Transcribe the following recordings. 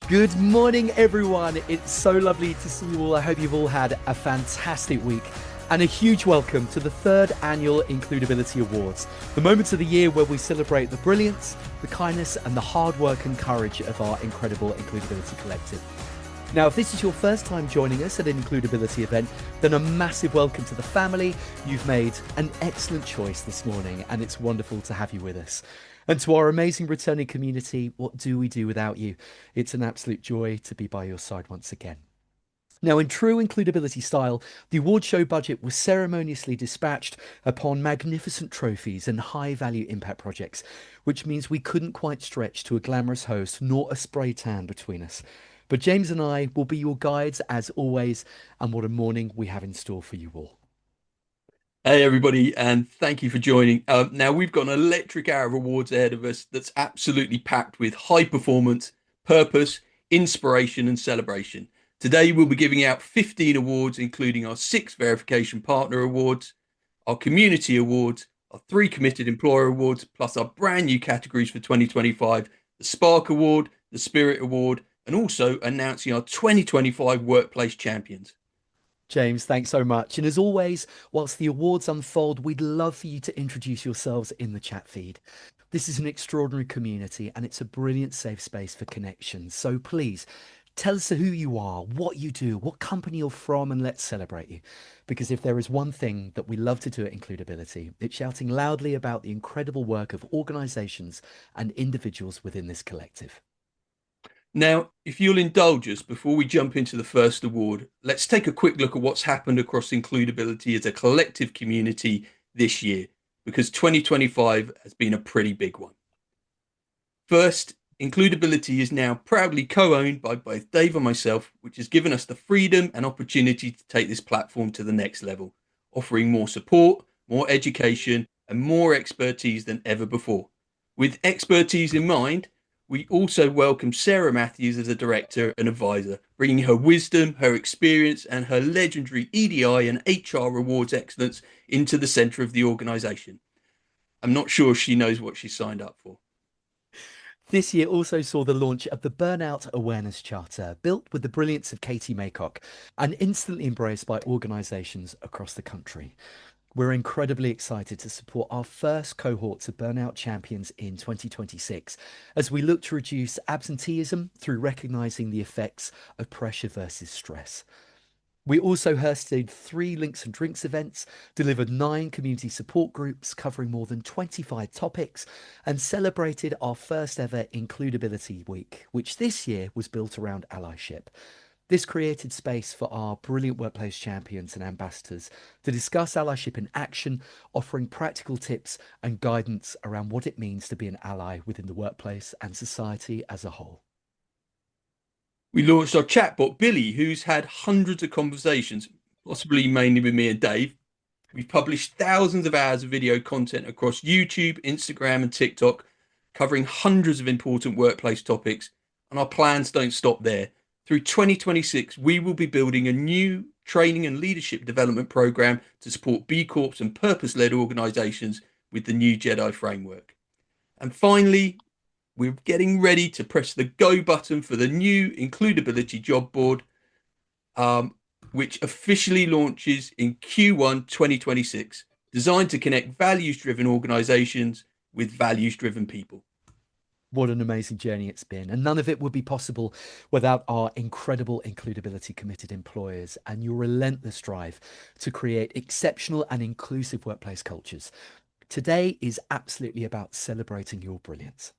Good morning, everyone. It's so lovely to see you all. I hope you've all had a fantastic week. And a huge welcome to the third annual Includability Awards, the moments of the year where we celebrate the brilliance, the kindness, and the hard work and courage of our incredible Includability Collective. Now, if this is your first time joining us at an Includability event, then a massive welcome to the family. You've made an excellent choice this morning, and it's wonderful to have you with us. And to our amazing returning community, what do we do without you? It's an absolute joy to be by your side once again. Now, in true Includability style, the award show budget was ceremoniously dispatched upon magnificent trophies and high-value impact projects, which means we couldn't quite stretch to a glamorous host nor a spray tan between us. But James and I will be your guides as always, and what a morning we have in store for you all. Hey everybody, and thank you for joining. Now we've got an electric hour of awards ahead of us that's absolutely packed with high performance, purpose, inspiration, and celebration. Today we'll be giving out 15 awards, including our 6 verification partner awards, our community awards, our 3 committed employer awards, plus our brand new categories for 2025, the Spark Award, the Spirit Award, and also announcing our 2025 workplace champions. James, thanks so much. And as always, whilst the awards unfold, we'd love for you to introduce yourselves in the chat feed. This is an extraordinary community and it's a brilliant safe space for connections. So please tell us who you are, what you do, what company you're from, and let's celebrate you. Because if there is one thing that we love to do at Includability, it's shouting loudly about the incredible work of organizations and individuals within this collective. Now, if you'll indulge us before we jump into the first award, let's take a quick look at what's happened across Includability as a collective community this year, because 2025 has been a pretty big one. First, Includability is now proudly co-owned by both Dave and myself, which has given us the freedom and opportunity to take this platform to the next level, offering more support, more education, and more expertise than ever before. With expertise in mind, we also welcome Sarah Matthews as a director and advisor, bringing her wisdom, her experience, and her legendary EDI and HR awards excellence into the center of the organization. I'm not sure she knows what she signed up for. This year also saw the launch of the Burnout Awareness Charter, built with the brilliance of Katie Maycock and instantly embraced by organisations across the country. We're incredibly excited to support our first cohorts of burnout champions in 2026 as we look to reduce absenteeism through recognising the effects of pressure versus stress. We also hosted 3 Links and Drinks events, delivered 9 community support groups covering more than 25 topics, and celebrated our first ever Includability Week, which this year was built around allyship. This created space for our brilliant workplace champions and ambassadors to discuss allyship in action, offering practical tips and guidance around what it means to be an ally within the workplace and society as a whole. We launched our chatbot, Billy, who's had hundreds of conversations, possibly mainly with me and Dave. We've published thousands of hours of video content across YouTube, Instagram, and TikTok, covering hundreds of important workplace topics, and our plans don't stop there. Through 2026, we will be building a new training and leadership development program to support B Corps and purpose-led organizations with the new JEDI framework. And finally, we're getting ready to press the go button for the new Includability job board, which officially launches in Q1 2026, designed to connect values-driven organizations with values-driven people. What an amazing journey it's been. And none of it would be possible without our incredible Includability committed employers and your relentless drive to create exceptional and inclusive workplace cultures. Today is absolutely about celebrating your brilliance.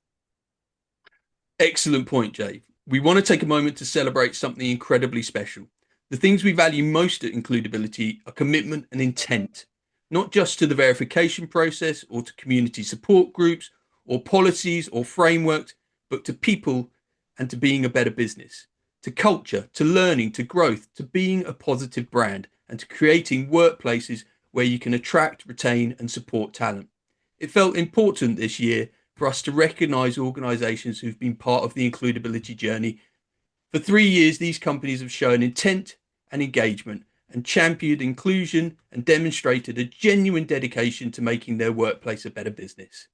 Excellent point, Jay. We want to take a moment to celebrate something incredibly special. The things we value most at Includability are commitment and intent, not just to the verification process or to community support groups or policies or frameworks, but to people and to being a better business, to culture, to learning, to growth, to being a positive brand, and to creating workplaces where you can attract, retain, and support talent. It felt important this year for us to recognise organisations who've been part of the Includability journey. For 3 years, these companies have shown intent and engagement and championed inclusion and demonstrated a genuine dedication to making their workplace a better business.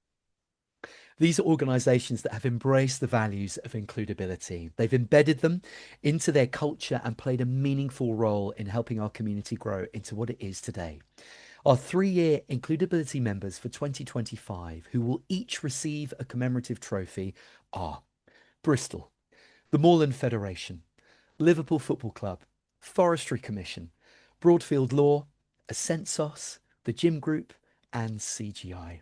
These are organizations that have embraced the values of includability. They've embedded them into their culture and played a meaningful role in helping our community grow into what it is today. Our 3 year includability members for 2025, who will each receive a commemorative trophy, are Bristol, the Moorland Federation, Liverpool Football Club, Forestry Commission, Broadfield Law, Ascensos, the Gym Group, and CGI.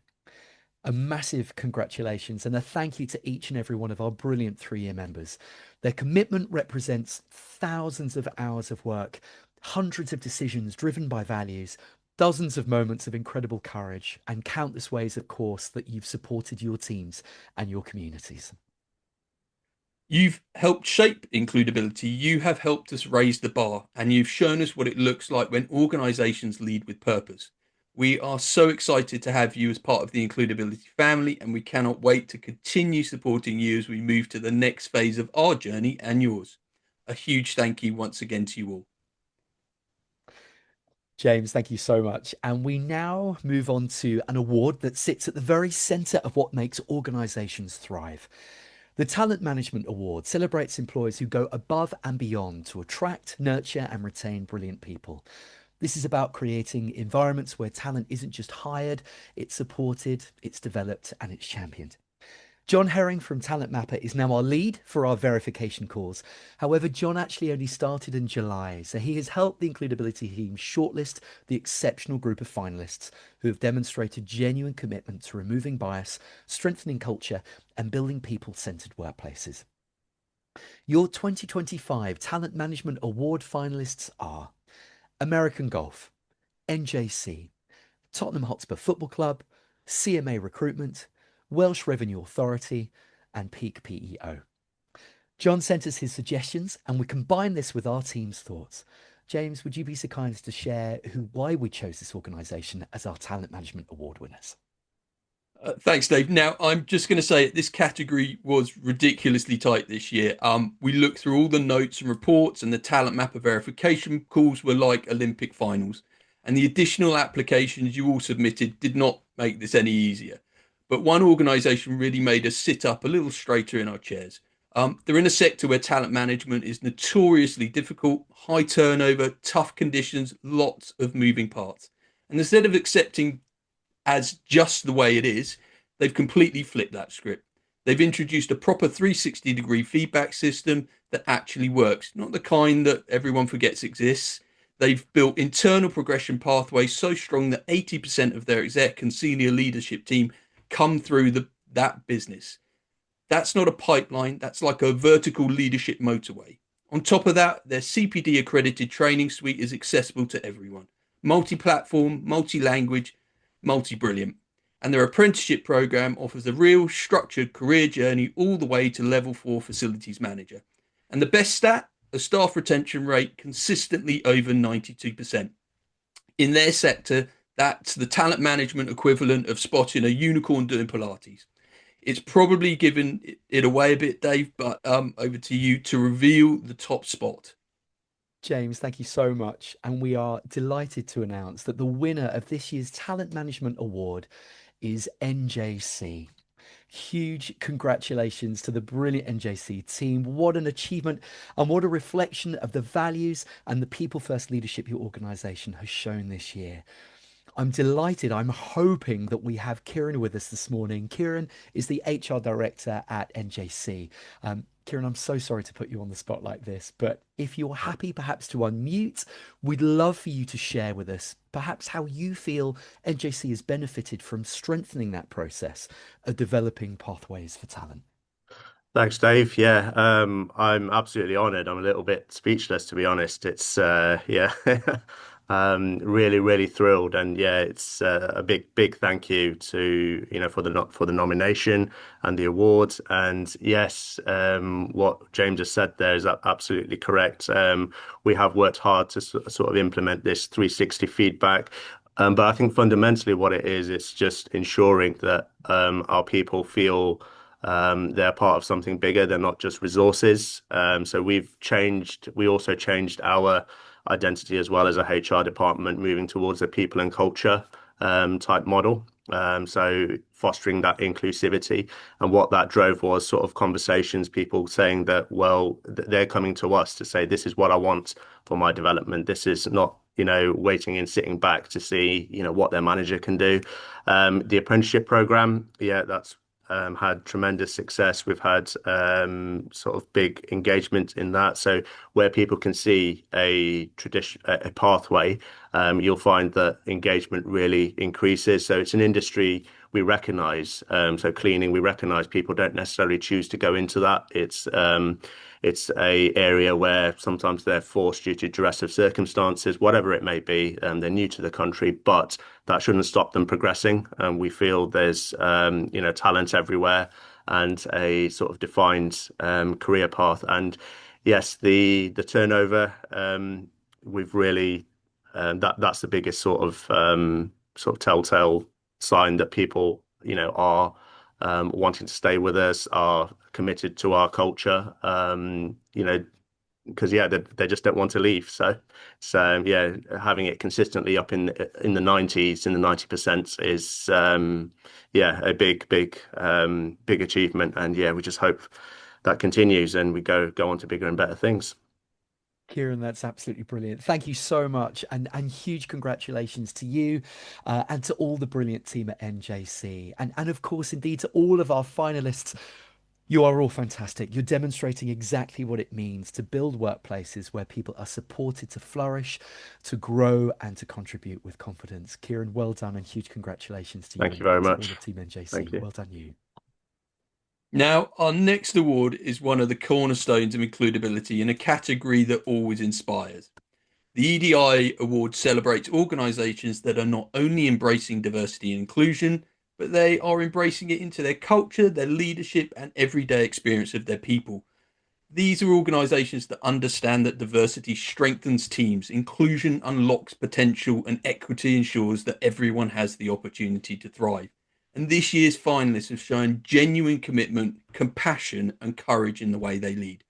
A massive congratulations and a thank you to each and every one of our brilliant 3 year members. Their commitment represents thousands of hours of work, hundreds of decisions driven by values, dozens of moments of incredible courage, and countless ways, of course, that you've supported your teams and your communities. You've helped shape includability. You have helped us raise the bar, and you've shown us what it looks like when organizations lead with purpose. We are so excited to have you as part of the Includability family, and we cannot wait to continue supporting you as we move to the next phase of our journey and yours. A huge thank you once again to you all. James, thank you so much. And we now move on to an award that sits at the very center of what makes organizations thrive. The Talent Management Award celebrates employees who go above and beyond to attract, nurture, and retain brilliant people. This is about creating environments where talent isn't just hired, it's supported, it's developed, and it's championed. John Herring from Talent Mapper is now our lead for our verification calls. However, John actually only started in July, so he has helped the Includability team shortlist the exceptional group of finalists who have demonstrated genuine commitment to removing bias, strengthening culture, and building people-centered workplaces. Your 2025 Talent Management Award finalists are American Golf, NJC, Tottenham Hotspur Football Club, CMA Recruitment, Welsh Revenue Authority, and Peak PEO. John sent us his suggestions, and we combine this with our team's thoughts. James, would you be so kind as to share why we chose this organisation as our Talent Management Award winners? Thanks, Dave. Now, I'm just going to say this category was ridiculously tight this year. We looked through all the notes and reports, and the talent mapper verification calls were like Olympic finals. And the additional applications you all submitted did not make this any easier. But one organisation really made us sit up a little straighter in our chairs. They're in a sector where talent management is notoriously difficult, high turnover, tough conditions, lots of moving parts. And instead of accepting as just the way it is, they've completely flipped that script. They've introduced a proper 360-degree feedback system that actually works, not the kind that everyone forgets exists. They've built internal progression pathways so strong that 80% of their exec and senior leadership team come through that business. That's not a pipeline, that's like a vertical leadership motorway. On top of that, their CPD accredited training suite is accessible to everyone. Multi-platform, multi-language, multi-brilliant. And their apprenticeship program offers a real structured career journey all the way to level 4 facilities manager. And the best stat, a staff retention rate consistently over 92%. In their sector, that's the talent management equivalent of spotting a unicorn doing Pilates. It's probably given it away a bit, Dave, but over to you to reveal the top spot. James, thank you so much. And we are delighted to announce that the winner of this year's Talent Management Award is NJC. Huge congratulations to the brilliant NJC team. What an achievement and what a reflection of the values and the people first leadership your organisation has shown this year. I'm delighted. I'm hoping that we have Kieran with us this morning. Kieran is the HR director at NJC. Kieran, I'm so sorry to put you on the spot like this, but if you're happy perhaps to unmute, we'd love for you to share with us perhaps how you feel NJC has benefited from strengthening that process of developing pathways for talent. Thanks, Dave. Yeah, I'm absolutely honored. I'm a little bit speechless, to be honest. It's yeah, really, really thrilled, and yeah, it's a big thank you to for the nomination and the awards. And yes, what James has said there is absolutely correct. We have worked hard to sort of implement this 360 feedback. But I think fundamentally what it is, it's just ensuring that our people feel they're part of something bigger. They're not just resources. So we also changed our identity as well as a HR department, moving towards a people and culture type model. So fostering that inclusivity, and what that drove was sort of conversations, people saying that, well, they're coming to us to say, this is what I want for my development. This is not, waiting and sitting back to see, what their manager can do. The apprenticeship program, yeah, that's had tremendous success. We've had sort of big engagement in that. So where people can see a pathway, you'll find that engagement really increases. So it's an industry we recognise. So cleaning, we recognise people don't necessarily choose to go into that. It's a area where sometimes they're forced due to duress of circumstances, whatever it may be. They're new to the country, but that shouldn't stop them progressing. We feel there's talent everywhere and a sort of defined career path. And yes, the turnover, we've really that's the biggest sort of telltale sign that people are wanting to stay with us, are committed to our culture. Because they just don't want to leave. So yeah, having it consistently up in the 90s, in the 90% is a big achievement. And yeah, we just hope that continues and we go on to bigger and better things. Kieran, that's absolutely brilliant. Thank you so much, and huge congratulations to you and to all the brilliant team at NJC, and of course, indeed, to all of our finalists. You are all fantastic. You're demonstrating exactly what it means to build workplaces where people are supported to flourish, to grow, and to contribute with confidence. Kieran, well done, and huge congratulations to you. Thank you very to much. all of Team NJC. Thank you. Well done, you. Now, our next award is one of the cornerstones of includability in a category that always inspires. The EDI Award celebrates organisations that are not only embracing diversity and inclusion, but they are embracing it into their culture, their leadership, and everyday experience of their people. These are organisations that understand that diversity strengthens teams, inclusion unlocks potential, and equity ensures that everyone has the opportunity to thrive. And this year's finalists have shown genuine commitment, compassion, and courage in the way they lead.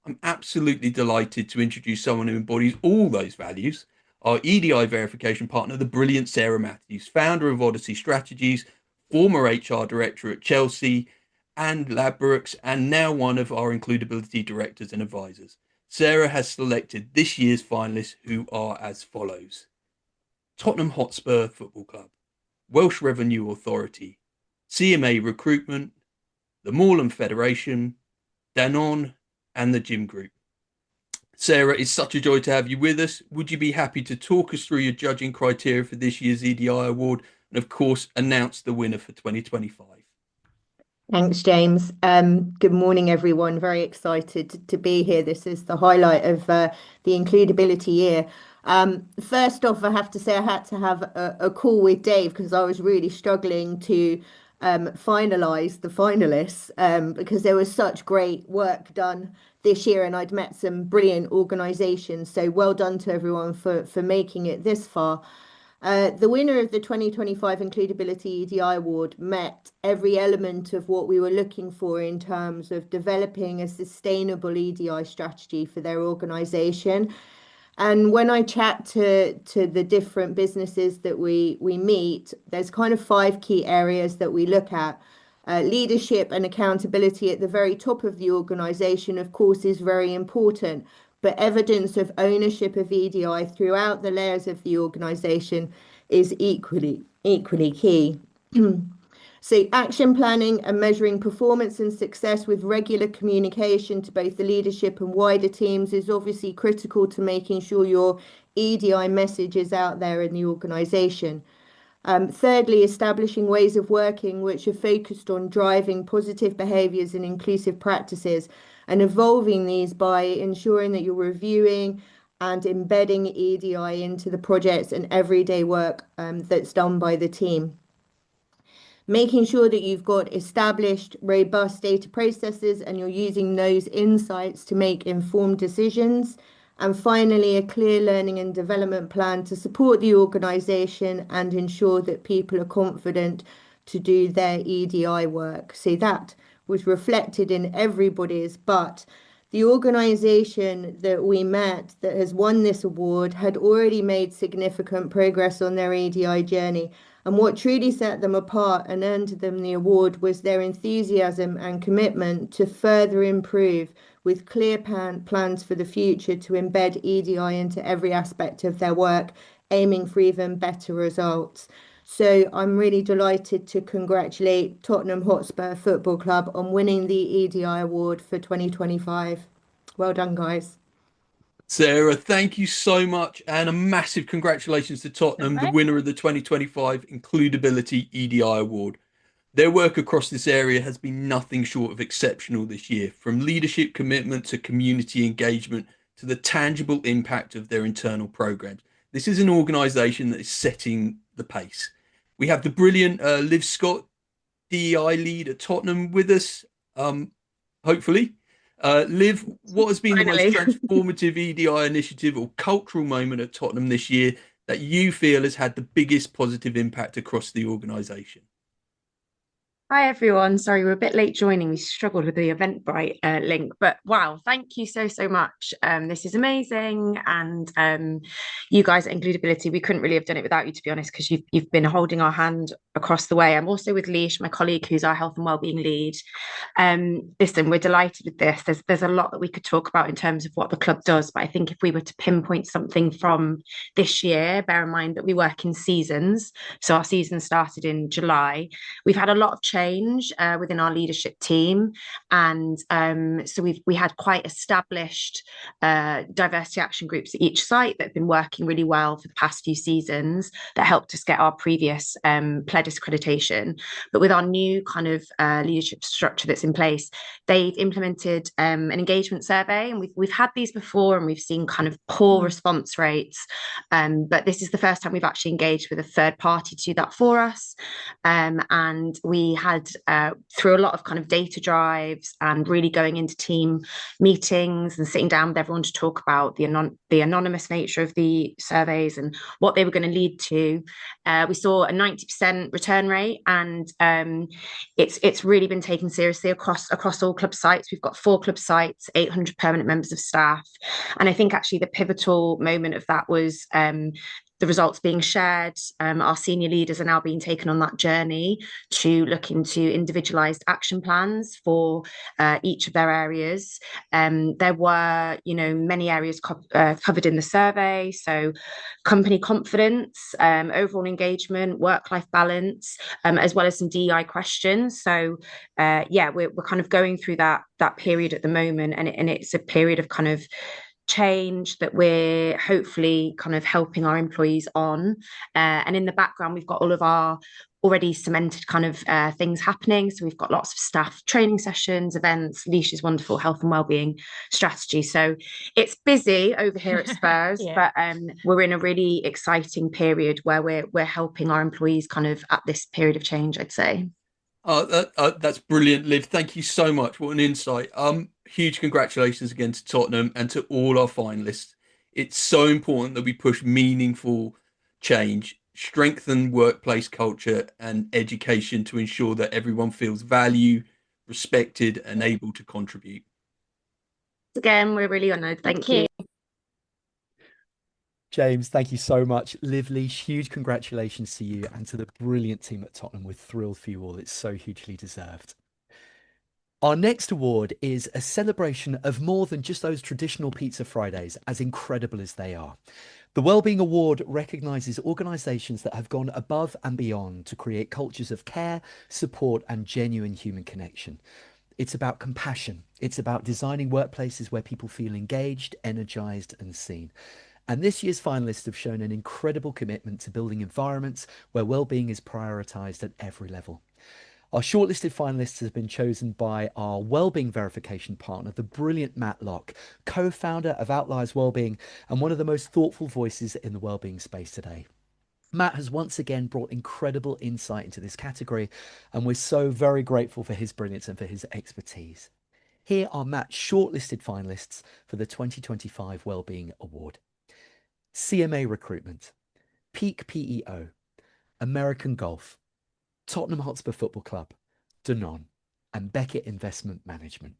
I'm absolutely delighted to introduce someone who embodies all those values. Our EDI verification partner, the brilliant Sarah Matthews, founder of Odyssey Strategies, former HR director at Chelsea and Ladbrokes, and now one of our includability directors and advisors. Sarah has selected this year's finalists, who are as follows: Tottenham Hotspur Football Club, Welsh Revenue Authority, CMA Recruitment, the Moorland Federation, Danone, and the Gym Group. Sarah, it's such a joy to have you with us. Would you be happy to talk us through your judging criteria for this year's EDI Award and, of course, announce the winner for 2025? Thanks, James. Good morning, everyone. Very excited to be here. This is the highlight of the Includability year. First off, I have to say I had to have a call with Dave because I was really struggling to finalise the finalists because there was such great work done this year and I'd met some brilliant organisations. So well done to everyone for making it this far. The winner of the 2025 Includability EDI Award met every element of what we were looking for in terms of developing a sustainable EDI strategy for their organisation. And when I chat to the different businesses that we meet, there's kind of 5 key areas that we look at. Leadership and accountability at the very top of the organisation, of course, is very important. But evidence of ownership of EDI throughout the layers of the organisation is equally key. So action planning and measuring performance and success with regular communication to both the leadership and wider teams is obviously critical to making sure your EDI message is out there in the organisation. Thirdly, establishing ways of working which are focused on driving positive behaviours and inclusive practices and evolving these by ensuring that you're reviewing and embedding EDI into the projects and everyday work that's done by the team. Making sure that you've got established, robust data processes and you're using those insights to make informed decisions. And finally, a clear learning and development plan to support the organisation and ensure that people are confident to do their EDI work. So that was reflected in everybody's, but The organisation that we met that has won this award had already made significant progress on their EDI journey. And what truly set them apart and earned them the award was their enthusiasm and commitment to further improve with clear plans for the future to embed EDI into every aspect of their work, aiming for even better results. So I'm really delighted to congratulate Tottenham Hotspur Football Club on winning the EDI Award for 2025. Well done, guys. Sarah, thank you so much, and a massive congratulations to Tottenham, the winner of the 2025 Includability EDI Award. Their work across this area has been nothing short of exceptional this year, from leadership commitment to community engagement to the tangible impact of their internal programs. This is an organisation that is setting the pace. We have the brilliant Liv Scott, DEI lead at Tottenham, with us, hopefully. Liv, what has been Finally. the most transformative EDI initiative or cultural moment at Tottenham this year that you feel has had the biggest positive impact across the organisation? Hi everyone. Sorry, we're a bit late joining. We struggled with the Eventbrite link, but wow, thank you so much. This is amazing, and you guys at Includability, we couldn't really have done it without you, to be honest, because you've been holding our hand across the way. I'm also with Leash, my colleague, who's our health and wellbeing lead. Listen, we're delighted with this. There's a lot that we could talk about in terms of what the club does, but I think if we were to pinpoint something from this year, bear in mind that we work in seasons. So our season started in July. We've had a lot of change within our leadership team, and so we had quite established diversity action groups at each site that have been working really well for the past few seasons that helped us get our previous pledge accreditation. But with our new kind of leadership structure that's in place, they've implemented an engagement survey, and we've had these before, and we've seen kind of poor response rates, but this is the first time we've actually engaged with a third party to do that for us, and we had through a lot of kind of data drives and really going into team meetings and sitting down with everyone to talk about the anonymous nature of the surveys and what they were going to lead to. We saw a 90% return rate, and it's really been taken seriously across all club sites. We've got 4 club sites, 800 permanent members of staff, and I think actually the pivotal moment of that was the results being shared. Our senior leaders are now being taken on that journey to look into individualised action plans for each of their areas. There were, many areas covered in the survey. So company confidence, overall engagement, work-life balance, as well as some DEI questions. So we're kind of going through that period at the moment, and it's a period of kind of change that we're hopefully kind of helping our employees on, and in the background we've got all of our already cemented kind of things happening. So we've got lots of staff training sessions, events, Leash's wonderful health and wellbeing strategy. So it's busy over here at Spurs, but we're in a really exciting period where we're helping our employees kind of at this period of change, I'd say. That's brilliant, Liv. Thank you so much. What an insight. Huge congratulations again to Tottenham and to all our finalists. It's so important that we push meaningful change, strengthen workplace culture and education to ensure that everyone feels valued, respected, and able to contribute. Again, we're really honoured. Thank you. James, thank you so much. Liv, Leash, huge congratulations to you and to the brilliant team at Tottenham. We're thrilled for you all. It's so hugely deserved. Our next award is a celebration of more than just those traditional Pizza Fridays, as incredible as they are. The Wellbeing Award recognises organisations that have gone above and beyond to create cultures of care, support and genuine human connection. It's about compassion. It's about designing workplaces where people feel engaged, energised and seen. And this year's finalists have shown an incredible commitment to building environments where well-being is prioritised at every level. Our shortlisted finalists have been chosen by our wellbeing verification partner, the brilliant Matt Locke, co-founder of Outliers Wellbeing and one of the most thoughtful voices in the wellbeing space today. Matt has once again brought incredible insight into this category, and we're so very grateful for his brilliance and for his expertise. Here are Matt's shortlisted finalists for the 2025 Wellbeing Award. CMA Recruitment, Peak PEO, American Golf, Tottenham Hotspur Football Club, Danone, and Beckett Investment Management.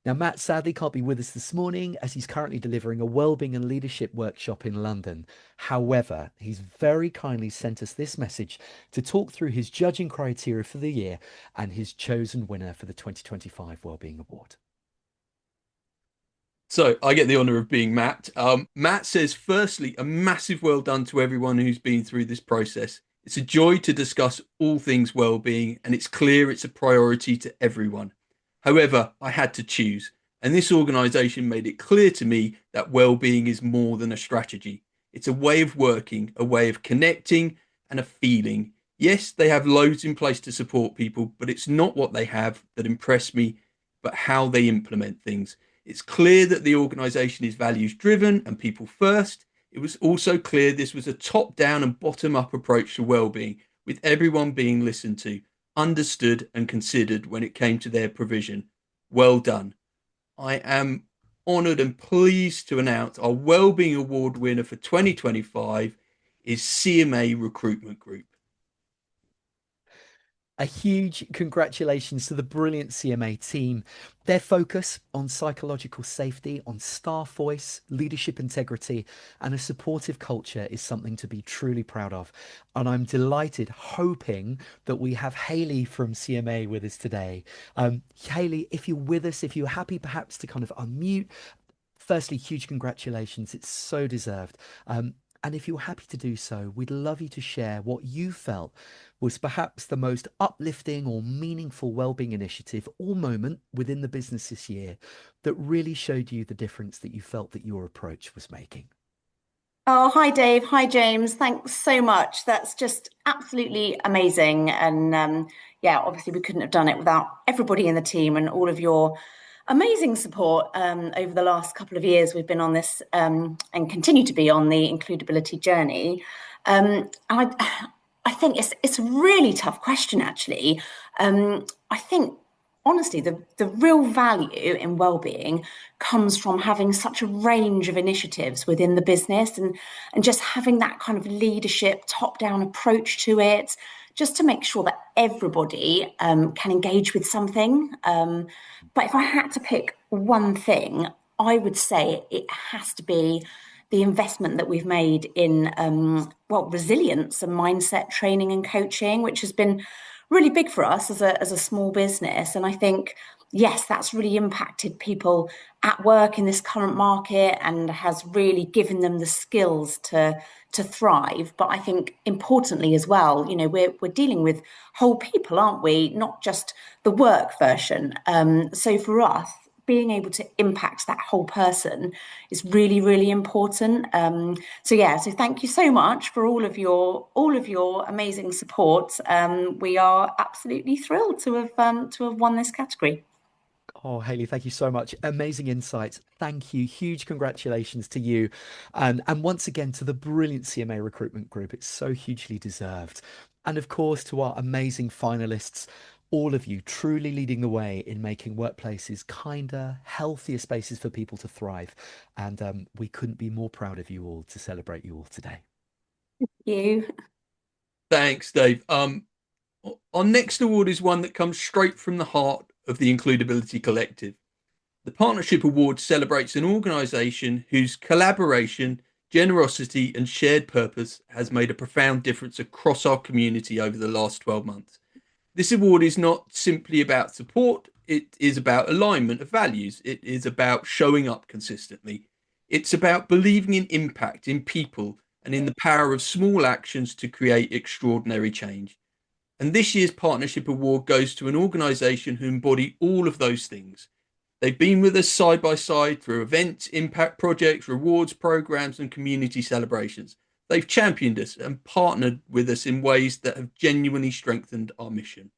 Now, Matt sadly can't be with us this morning as he's currently delivering a wellbeing and leadership workshop in London. However, he's very kindly sent us this message to talk through his judging criteria for the year and his chosen winner for the 2025 Wellbeing Award. So I get the honour of being Matt. Matt says, firstly, a massive well done to everyone who's been through this process. It's a joy to discuss all things well-being, and it's clear it's a priority to everyone. However, I had to choose, and this organisation made it clear to me that well-being is more than a strategy. It's a way of working, a way of connecting, and a feeling. Yes, they have loads in place to support people, but it's not what they have that impressed me, but how they implement things. It's clear that the organisation is values driven and people first. It was also clear this was a top down and bottom up approach to well-being, with everyone being listened to, understood and considered when it came to their provision. Well done. I am honoured and pleased to announce our Wellbeing Award winner for 2025 is CMA Recruitment Group. A huge congratulations to the brilliant CMA team. Their focus on psychological safety, on staff voice, leadership integrity, and a supportive culture is something to be truly proud of. And I'm delighted, hoping that we have Hayley from CMA with us today. Hayley, if you're with us, if you're happy perhaps to kind of unmute, firstly, huge congratulations. It's so deserved. And if you're happy to do so, we'd love you to share what you felt was perhaps the most uplifting or meaningful wellbeing initiative or moment within the business this year that really showed you the difference that you felt that your approach was making. Oh, hi, Dave. Hi, James. Thanks so much. That's just absolutely amazing. And yeah, obviously we couldn't have done it without everybody in the team and all of your amazing support over the last couple of years. We've been on this and continue to be on the includability journey. And I think it's a really tough question, actually. I think, honestly, the real value in wellbeing comes from having such a range of initiatives within the business and just having that kind of leadership, top-down approach to it, just to make sure that everybody can engage with something. But if I had to pick one thing, I would say it has to be the investment that we've made in, resilience and mindset training and coaching, which has been really big for us as a small business. And I think, yes, that's really impacted people at work in this current market and has really given them the skills to thrive. But I think importantly as well, you know, we're dealing with whole people, aren't we? Not just the work version. So for us, being able to impact that whole person is really, really important. So thank you so much for all of your amazing support. We are absolutely thrilled to have won this category. Oh, Hayley, thank you so much. Amazing insights. Thank you. Huge congratulations to you. And once again, to the brilliant CMA recruitment group. It's so hugely deserved. And of course, to our amazing finalists, all of you truly leading the way in making workplaces kinder, healthier spaces for people to thrive. And we couldn't be more proud of you all to celebrate you all today. Thank you. Thanks, Dave. Our next award is one that comes straight from the heart of the Includability Collective. The Partnership Award celebrates an organisation whose collaboration, generosity, and shared purpose has made a profound difference across our community over the last 12 months. This award is not simply about support, it is about alignment of values, it is about showing up consistently. It's about believing in impact, in people, and in the power of small actions to create extraordinary change. And this year's Partnership Award goes to an organisation who embody all of those things. They've been with us side by side through events, impact projects, rewards programs, and community celebrations. They've championed us and partnered with us in ways that have genuinely strengthened our mission.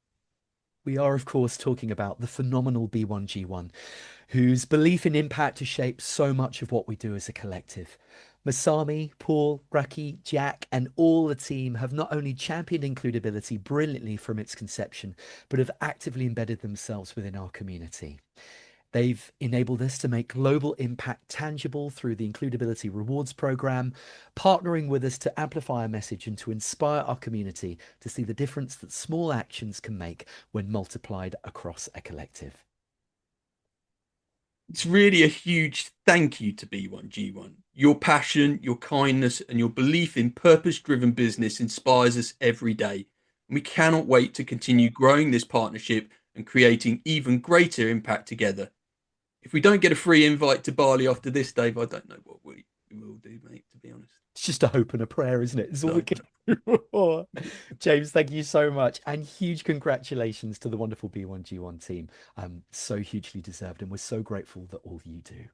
We are, of course, talking about the phenomenal B1G1, whose belief in impact has shaped so much of what we do as a collective. Masami, Paul, Raki, Jack, and all the team have not only championed includability brilliantly from its conception, but have actively embedded themselves within our community. They've enabled us to make global impact tangible through the Includability Rewards program, partnering with us to amplify our message and to inspire our community to see the difference that small actions can make when multiplied across a collective. It's really a huge thank you to B1G1. Your passion, your kindness, and your belief in purpose-driven business inspires us every day. And we cannot wait to continue growing this partnership and creating even greater impact together. If we don't get a free invite to Bali after this, Dave, I don't know what we will do, mate, to be honest. It's just a hope and a prayer, isn't it? It's all we No. can do. James, thank you so much. And huge congratulations to the wonderful B1G1 team. So hugely deserved. And we're so grateful that all you do.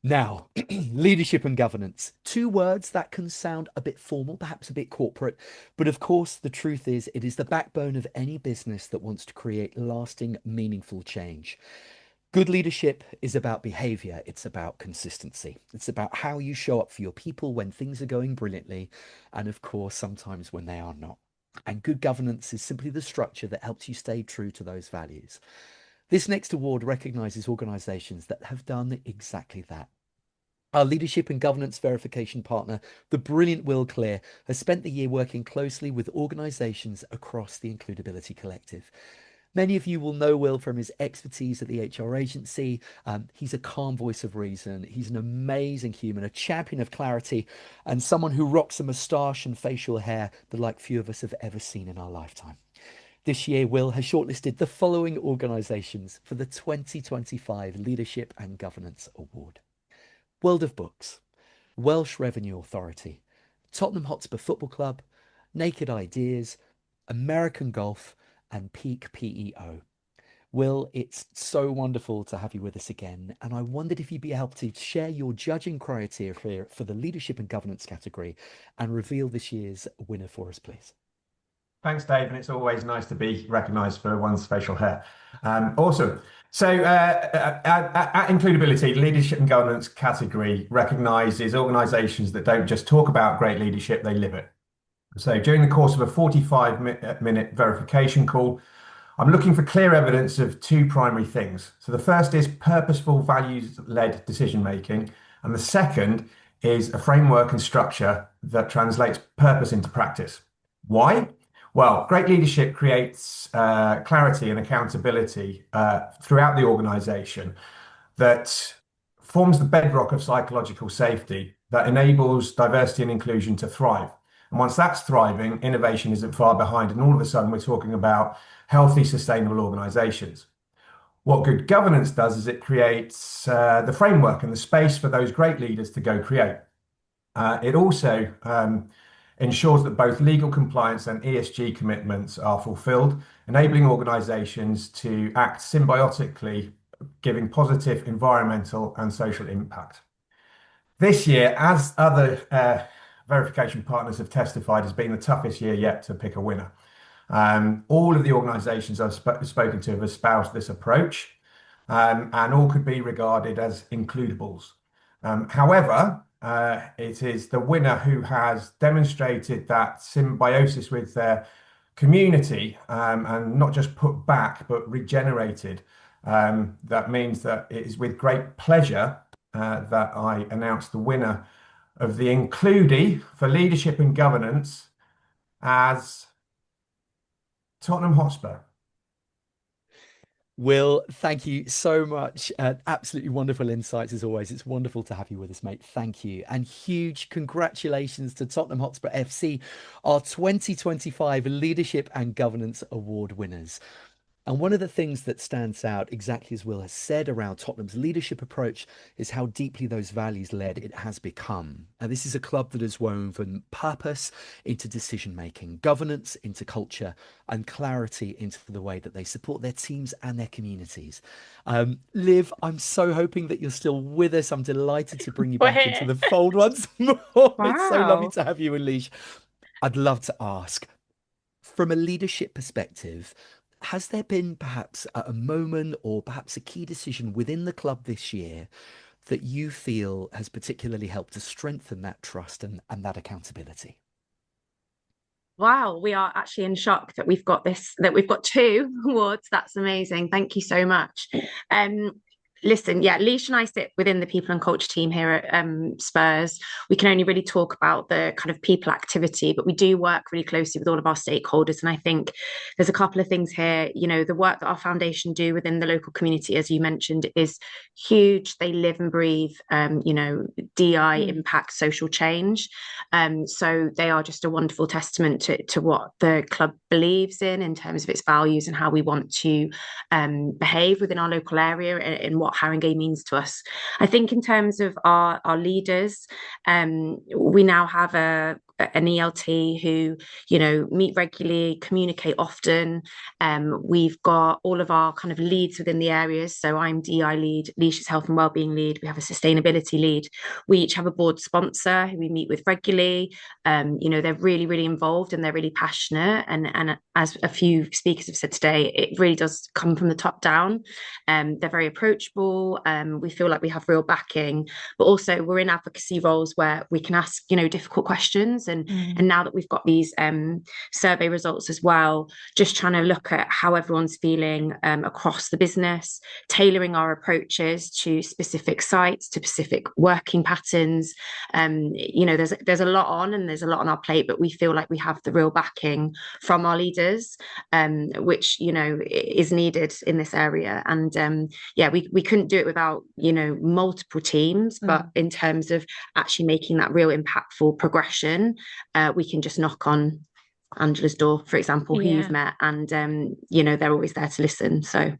Now, leadership and governance, two words that can sound a bit formal, perhaps a bit corporate, but of course, the truth is it is the backbone of any business that wants to create lasting, meaningful change. Good leadership is about behavior. It's about consistency. It's about how you show up for your people when things are going brilliantly, and of course, sometimes when they are not. And good governance is simply the structure that helps you stay true to those values. This next award recognizes organizations that have done exactly that. Our leadership and governance verification partner, the brilliant Will Clear, has spent the year working closely with organizations across the Includability Collective. Many of you will know Will from his expertise at the HR agency. He's a calm voice of reason. He's an amazing human, a champion of clarity, and someone who rocks a moustache and facial hair that like few of us have ever seen in our lifetime. This year, Will has shortlisted the following organisations for the 2025 Leadership and Governance Award. World of Books, Welsh Revenue Authority, Tottenham Hotspur Football Club, Naked Ideas, American Golf, and Peak PEO. Will, it's so wonderful to have you with us again. And I wondered if you'd be able to share your judging criteria for the leadership and governance category and reveal this year's winner for us, please. Thanks, Dave, and it's always nice to be recognised for one's facial hair. Awesome. So at Includability, leadership and governance category recognises organisations that don't just talk about great leadership, they live it. So during the course of a 45-minute verification call, I'm looking for clear evidence of two primary things. So the first is purposeful, values-led decision-making, and the second is a framework and structure that translates purpose into practice. Why? Well, great leadership creates clarity and accountability throughout the organisation that forms the bedrock of psychological safety that enables diversity and inclusion to thrive. And once that's thriving, innovation isn't far behind. And all of a sudden, we're talking about healthy, sustainable organizations. What good governance does is it creates the framework and the space for those great leaders to go create. It also ensures that both legal compliance and ESG commitments are fulfilled, enabling organizations to act symbiotically, giving positive environmental and social impact. This year, as other verification partners have testified, has been the toughest year yet to pick a winner. All of the organizations I've spoken to have espoused this approach, and all could be regarded as includables. However, it is the winner who has demonstrated that symbiosis with their community and not just put back, but regenerated. That means that it is with great pleasure that I announce the winner of the Includie for Leadership and Governance as Tottenham Hotspur. Will, thank you so much. Absolutely wonderful insights as always. It's wonderful to have you with us, mate. Thank you. And huge congratulations to Tottenham Hotspur FC, our 2025 Leadership and Governance Award winners. And one of the things that stands out, exactly as Will has said, around Tottenham's leadership approach is how deeply those values led it has become. And this is a club that has woven purpose into decision-making, governance into culture, and clarity into the way that they support their teams and their communities. Liv, I'm so hoping that you're still with us. I'm delighted to bring you back into the fold once more. It's so lovely to have you, Unleash. I'd love to ask, from a leadership perspective, has there been perhaps a moment or perhaps a key decision within the club this year that you feel has particularly helped to strengthen that trust and that accountability? Wow, we are actually in shock that we've got two awards. That's amazing. Thank you so much. Listen, yeah, Leash and I sit within the people and culture team here at Spurs. We can only really talk about the kind of people activity, but we do work really closely with all of our stakeholders. And I think there's a couple of things here. You know, the work that our foundation do within the local community, as you mentioned, is huge. They live and breathe, you know, DI impact social change. So they are just a wonderful testament to what the club believes in terms of its values and how we want to behave within our local area and what Haringey means to us. I think in terms of our leaders, we now have an ELT who, you know, meet regularly, communicate often. We've got all of our kind of leads within the areas. So I'm DI lead, Leish's health and wellbeing lead. We have a sustainability lead. We each have a board sponsor who we meet with regularly. You know, they're really, really involved and they're really passionate. And as a few speakers have said today, it really does come from the top down. They're very approachable. We feel like we have real backing, but also we're in advocacy roles where we can ask, you know, difficult questions. And now that we've got these survey results as well, just trying to look at how everyone's feeling across the business, tailoring our approaches to specific sites, to specific working patterns. You know, there's a lot on and there's a lot on our plate, but we feel like we have the real backing from our leaders, which, you know, is needed in this area. And yeah, we couldn't do it without, you know, multiple teams, but in terms of actually making that real impactful progression, we can just knock on Angela's door, for example, who you've met, and you know, they're always there to listen. So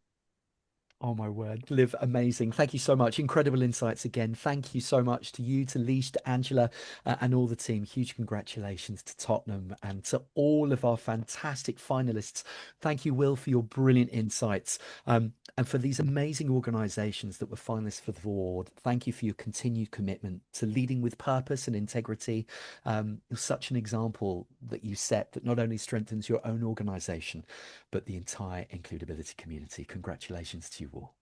oh my word, Liv, amazing. Thank you so much. Incredible insights again. Thank you so much to you, to Leash, to Angela, and all the team. Huge congratulations to Tottenham and to all of our fantastic finalists. Thank you, Will, for your brilliant insights. And for these amazing organisations that were finalists for the award, thank you for your continued commitment to leading with purpose and integrity. You're such an example that you set that not only strengthens your own organisation, but the entire includability community. Congratulations to you all.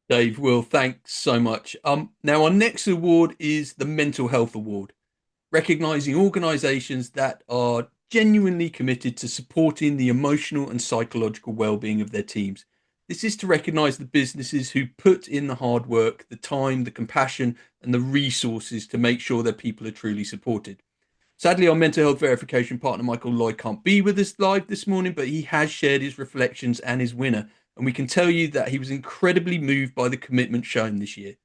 Dave, Will, thanks so much. Now our next award is the Mental Health Award, recognising organisations that are genuinely committed to supporting the emotional and psychological well-being of their teams. This is to recognise the businesses who put in the hard work, the time, the compassion, and the resources to make sure their people are truly supported. Sadly, our mental health verification partner, Michael Lloyd, can't be with us live this morning, but he has shared his reflections and his winner. And we can tell you that he was incredibly moved by the commitment shown this year.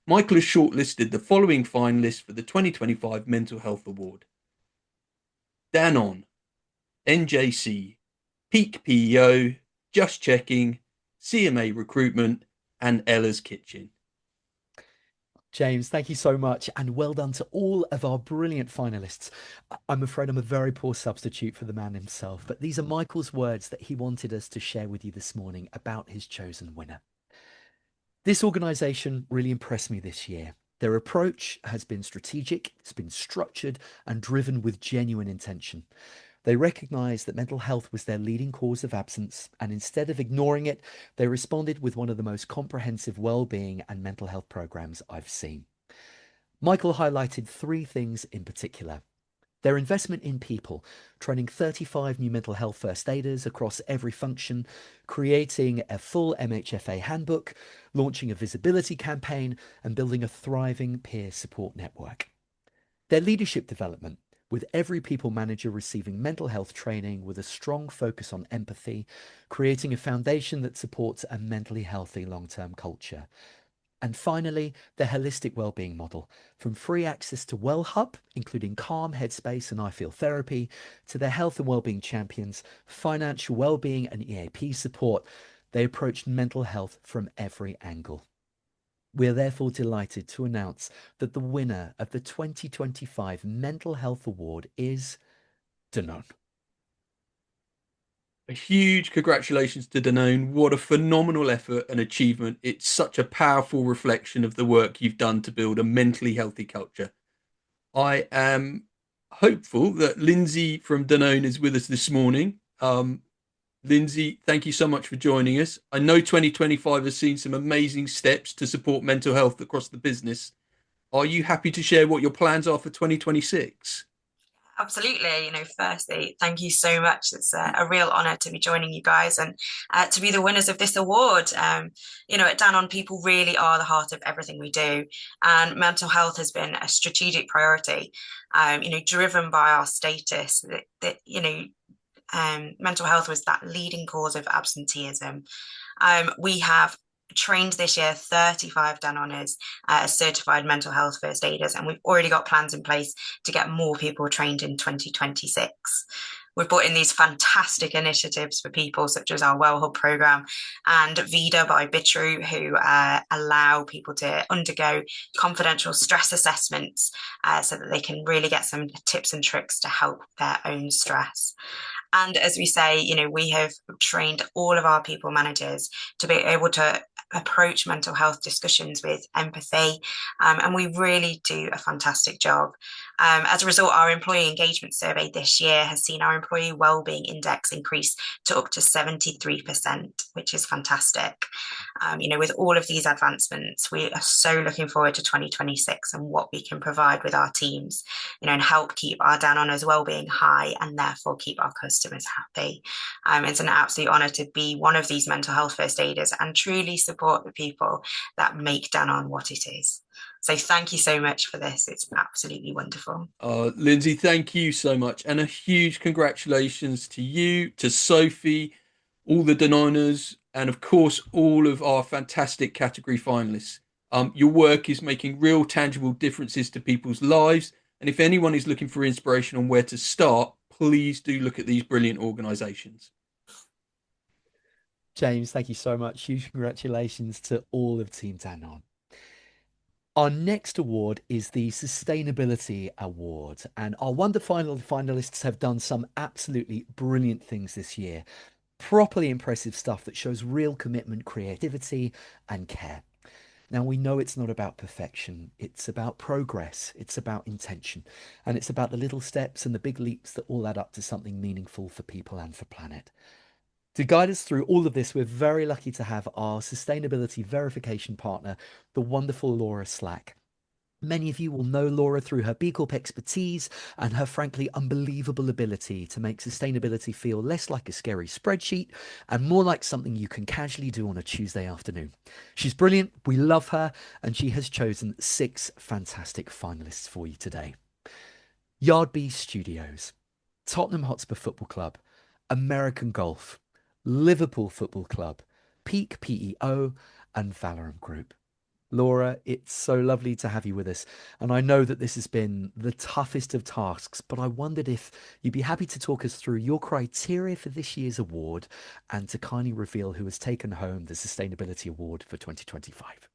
Michael has shortlisted the following finalists for the 2025 Mental Health Award: Danon, NJC, Peak PEO, Just Checking, CMA Recruitment, and Ella's Kitchen. James, thank you so much, and well done to all of our brilliant finalists. I'm afraid I'm a very poor substitute for the man himself, but these are Michael's words that he wanted us to share with you this morning about his chosen winner. This organisation really impressed me this year. Their approach has been strategic, it's been structured and driven with genuine intention. They recognised that mental health was their leading cause of absence, and instead of ignoring it, they responded with one of the most comprehensive well-being and mental health programmes I've seen. Michael highlighted three things in particular: their investment in people, training 35 new mental health first aiders across every function, creating a full MHFA handbook, launching a visibility campaign, and building a thriving peer support network. Their leadership development, with every people manager receiving mental health training with a strong focus on empathy, creating a foundation that supports a mentally healthy long-term culture. And finally, the holistic wellbeing model, from free access to WellHub, including Calm, Headspace and I Feel Therapy, to their health and wellbeing champions, financial wellbeing and EAP support. They approached mental health from every angle. We are therefore delighted to announce that the winner of the 2025 Mental Health Award is Danone. A huge congratulations to Danone. What a phenomenal effort and achievement. It's such a powerful reflection of the work you've done to build a mentally healthy culture. I am hopeful that Lindsay from Danone is with us this morning. Lindsay, thank you so much for joining us. I know 2025 has seen some amazing steps to support mental health across the business. Are you happy to share what your plans are for 2026? Absolutely. Firstly, thank you so much. It's a real honor to be joining you guys and to be the winners of this award. At Danone, people really are the heart of everything we do, and mental health has been a strategic priority. Driven by our status that mental health was that leading cause of absenteeism. We have trained this year 35 Danoners as certified mental health first aiders, and we've already got plans in place to get more people trained in 2026. We've brought in these fantastic initiatives for people, such as our Well Hub program and Vida by Bitru, who allow people to undergo confidential stress assessments so that they can really get some tips and tricks to help their own stress. And as we say, we have trained all of our people managers to be able to approach mental health discussions with empathy, and we really do a fantastic job. As a result, our employee engagement survey this year has seen our employee wellbeing index increase to up to 73%, which is fantastic. With all of these advancements, we are so looking forward to 2026 and what we can provide with our teams, and help keep our Danone's wellbeing high and therefore keep our customers happy. It's an absolute honour to be one of these mental health first aiders and truly support the people that make Danone what it is. So thank you so much for this. It's absolutely wonderful. Lindsay, thank you so much. And a huge congratulations to you, to Sophie, all the Danoners, and of course, all of our fantastic category finalists. Your work is making real tangible differences to people's lives. And if anyone is looking for inspiration on where to start, please do look at these brilliant organisations. James, thank you so much. Huge congratulations to all of Team Danone. Our next award is the Sustainability Award, and our finalists have done some absolutely brilliant things this year. Properly impressive stuff that shows real commitment, creativity, and care. Now, we know it's not about perfection. It's about progress. It's about intention. And it's about the little steps and the big leaps that all add up to something meaningful for people and for planet. To guide us through all of this, we're very lucky to have our sustainability verification partner, the wonderful Laura Slack. Many of you will know Laura through her B Corp expertise and her frankly unbelievable ability to make sustainability feel less like a scary spreadsheet and more like something you can casually do on a Tuesday afternoon. She's brilliant, we love her, and she has chosen 6 fantastic finalists for you today. Yardbee Studios, Tottenham Hotspur Football Club, American Golf, Liverpool Football Club, Peak PEO, and Valorem Group. Laura, it's so lovely to have you with us. And I know that this has been the toughest of tasks, but I wondered if you'd be happy to talk us through your criteria for this year's award and to kindly reveal who has taken home the Sustainability Award for 2025.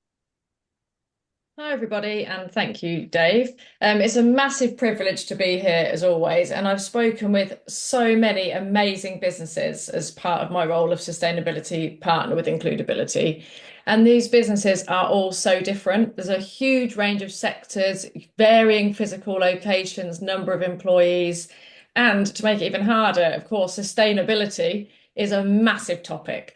Hi, everybody, and thank you, Dave. It's a massive privilege to be here, as always, and I've spoken with so many amazing businesses as part of my role of sustainability partner with Includability. And these businesses are all so different. There's a huge range of sectors, varying physical locations, number of employees, and to make it even harder, of course, sustainability is a massive topic.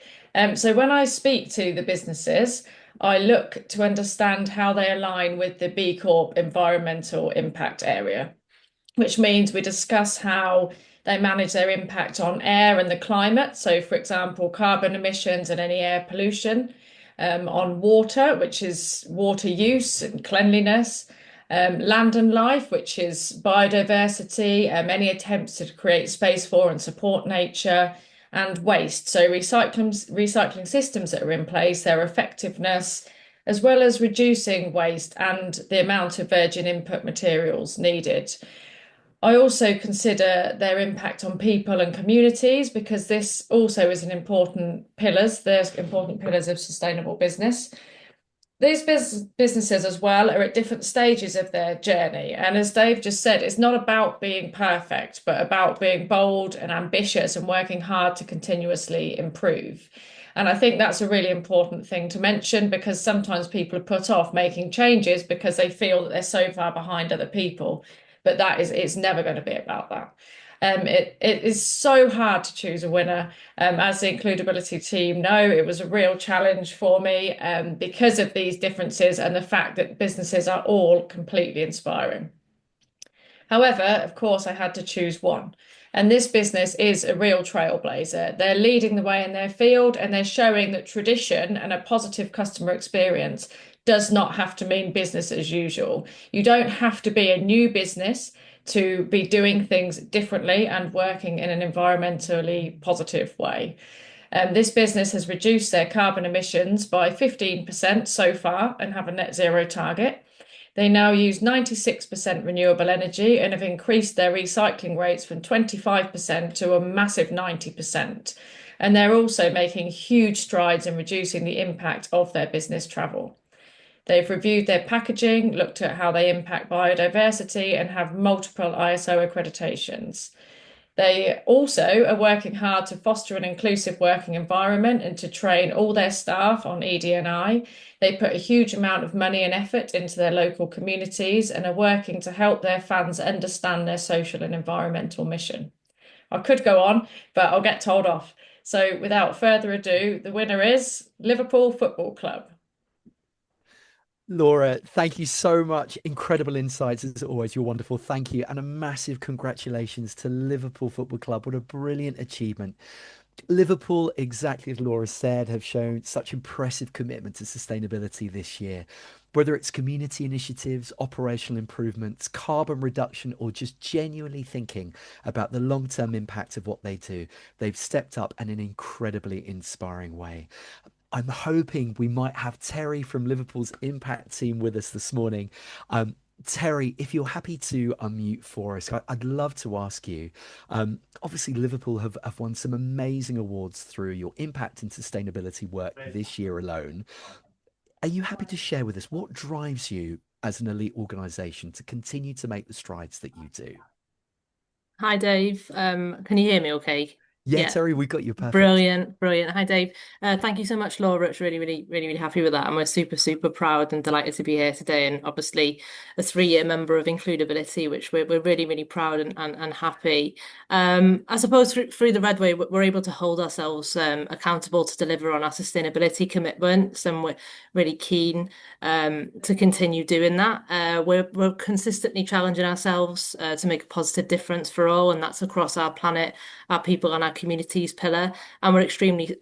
So when I speak to the businesses, I look to understand how they align with the B Corp environmental impact area, which means we discuss how they manage their impact on air and the climate. So, for example, carbon emissions and any air pollution, on water, which is water use and cleanliness, land and life, which is biodiversity, any attempts to create space for and support nature, and waste. So recycling systems that are in place, their effectiveness, as well as reducing waste and the amount of virgin input materials needed. I also consider their impact on people and communities, because this also is an important pillars. There's important pillars of sustainable business. These businesses as well are at different stages of their journey. And as Dave just said, it's not about being perfect, but about being bold and ambitious and working hard to continuously improve. And I think that's a really important thing to mention, because sometimes people are put off making changes because they feel that they're so far behind other people. But it's never going to be about that. It is so hard to choose a winner. As the Includability team know, it was a real challenge for me because of these differences and the fact that businesses are all completely inspiring. However, of course, I had to choose one. And this business is a real trailblazer. They're leading the way in their field and they're showing that tradition and a positive customer experience does not have to mean business as usual. You don't have to be a new business to be doing things differently and working in an environmentally positive way. This business has reduced their carbon emissions by 15% so far and have a net zero target. They now use 96% renewable energy and have increased their recycling rates from 25% to a massive 90%. And they're also making huge strides in reducing the impact of their business travel. They've reviewed their packaging, looked at how they impact biodiversity, and have multiple ISO accreditations. They also are working hard to foster an inclusive working environment and to train all their staff on ED&I. They put a huge amount of money and effort into their local communities and are working to help their fans understand their social and environmental mission. I could go on, but I'll get told off. So without further ado, the winner is Liverpool Football Club. Laura, thank you so much. Incredible insights as always. You're wonderful. Thank you. And a massive congratulations to Liverpool Football Club. What a brilliant achievement. Liverpool, exactly as Laura said, have shown such impressive commitment to sustainability this year. Whether it's community initiatives, operational improvements, carbon reduction, or just genuinely thinking about the long-term impact of what they do, they've stepped up in an incredibly inspiring way. I'm hoping we might have Terry from Liverpool's Impact team with us this morning. Terry, if you're happy to unmute for us, I'd love to ask you. Obviously, Liverpool have won some amazing awards through your impact and sustainability work this year alone. Are you happy to share with us what drives you as an elite organisation to continue to make the strides that you do? Hi, Dave. Can you hear me okay? Yeah, Terry, we got you perfect. Brilliant. Hi, Dave. Thank you so much, Laura. It's really happy with that. And we're super proud and delighted to be here today. And obviously a 3-year member of Includability, which we're really proud and happy. I suppose through the Red Way, we're able to hold ourselves accountable to deliver on our sustainability commitments. And we're really keen to continue doing that. We're consistently challenging ourselves to make a positive difference for all. And that's across our planet, our people and our communities pillar, and we're extremely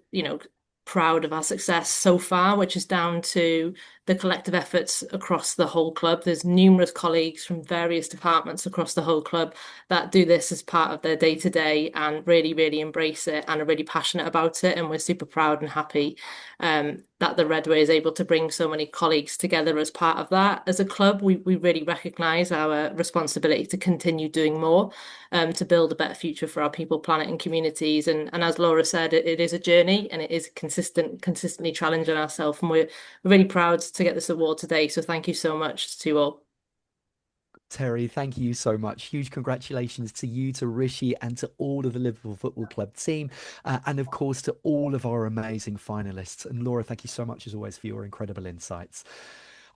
proud of our success so far, which is down to the collective efforts across the whole club. There's numerous colleagues from various departments across the whole club that do this as part of their day-to-day and really embrace it and are really passionate about it, and we're super proud and happy that the Red Way is able to bring so many colleagues together as part of that. As a club, we really recognise our responsibility to continue doing more to build a better future for our people, planet and communities. And as Laura said, it is a journey and it is consistently challenging ourselves, and we're really proud to get this award today. So thank you so much to all. Terry, thank you so much. Huge congratulations to you, to Rishi, and to all of the Liverpool Football Club team, and of course to all of our amazing finalists. And Laura, thank you so much as always for your incredible insights.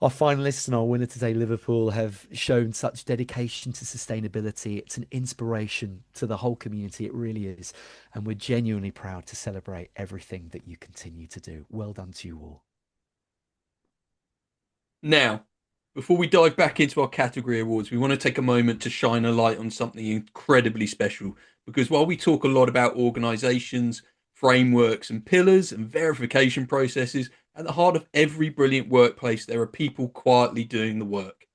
Our finalists and our winner today, Liverpool, have shown such dedication to sustainability. It's an inspiration to the whole community. It really is. And we're genuinely proud to celebrate everything that you continue to do. Well done to you all. Now, before we dive back into our category awards, we want to take a moment to shine a light on something incredibly special. Because while we talk a lot about organisations, frameworks and pillars and verification processes, at the heart of every brilliant workplace, there are people quietly doing the work.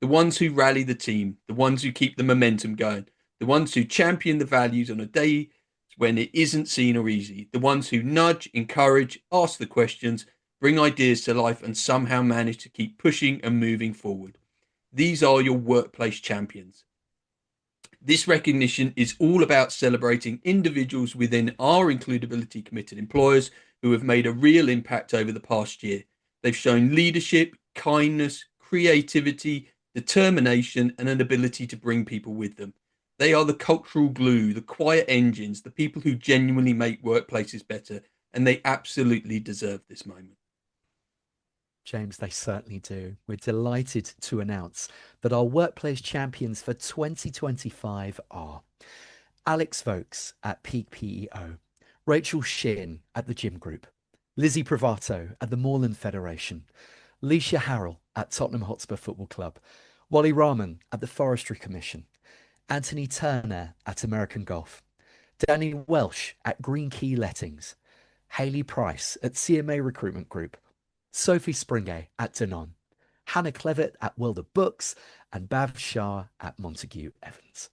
The ones who rally the team, the ones who keep the momentum going, the ones who champion the values on a day when it isn't seen or easy, the ones who nudge, encourage, ask the questions, bring ideas to life and somehow manage to keep pushing and moving forward. These are your workplace champions. This recognition is all about celebrating individuals within our includability committed employers who have made a real impact over the past year. They've shown leadership, kindness, creativity, determination, and an ability to bring people with them. They are the cultural glue, the quiet engines, the people who genuinely make workplaces better, and they absolutely deserve this moment. James, they certainly do. We're delighted to announce that our workplace champions for 2025 are Alex Vokes at Peak PEO, Rachel Sheehan at the Gym Group, Lizzie Privato at the Moorland Federation, Leisha Harrell at Tottenham Hotspur Football Club, Wally Rahman at the Forestry Commission, Anthony Turner at American Golf, Danny Welsh at Green Key Lettings, Hayley Price at CMA Recruitment Group, Sophie Springay at Danone, Hannah Clevitt at World of Books, and Bav Shah at Montague Evans.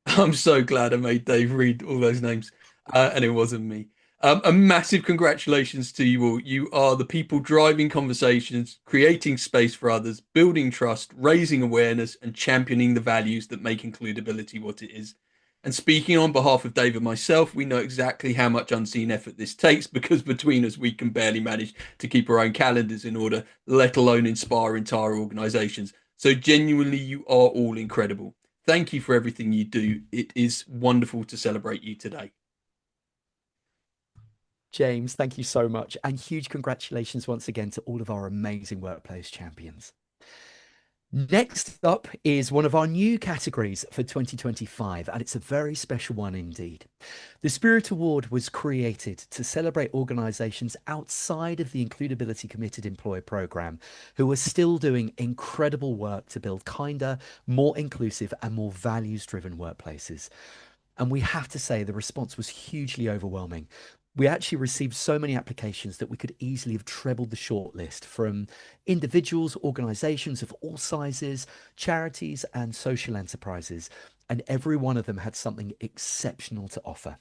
I'm so glad I made Dave read all those names, and it wasn't me. A massive congratulations to you all. You are the people driving conversations, creating space for others, building trust, raising awareness, and championing the values that make includability what it is. And speaking on behalf of Dave and myself, we know exactly how much unseen effort this takes, because between us, we can barely manage to keep our own calendars in order, let alone inspire entire organizations. So genuinely, you are all incredible. Thank you for everything you do. It is wonderful to celebrate you today. James, thank you so much. And huge congratulations once again to all of our amazing workplace champions. Next up is one of our new categories for 2025, and it's a very special one indeed. The Spirit Award was created to celebrate organisations outside of the Includability Committed Employer Programme who are still doing incredible work to build kinder, more inclusive and more values-driven workplaces. And we have to say the response was hugely overwhelming. We actually received so many applications that we could easily have trebled the shortlist from individuals, organisations of all sizes, charities and social enterprises, and every one of them had something exceptional to offer.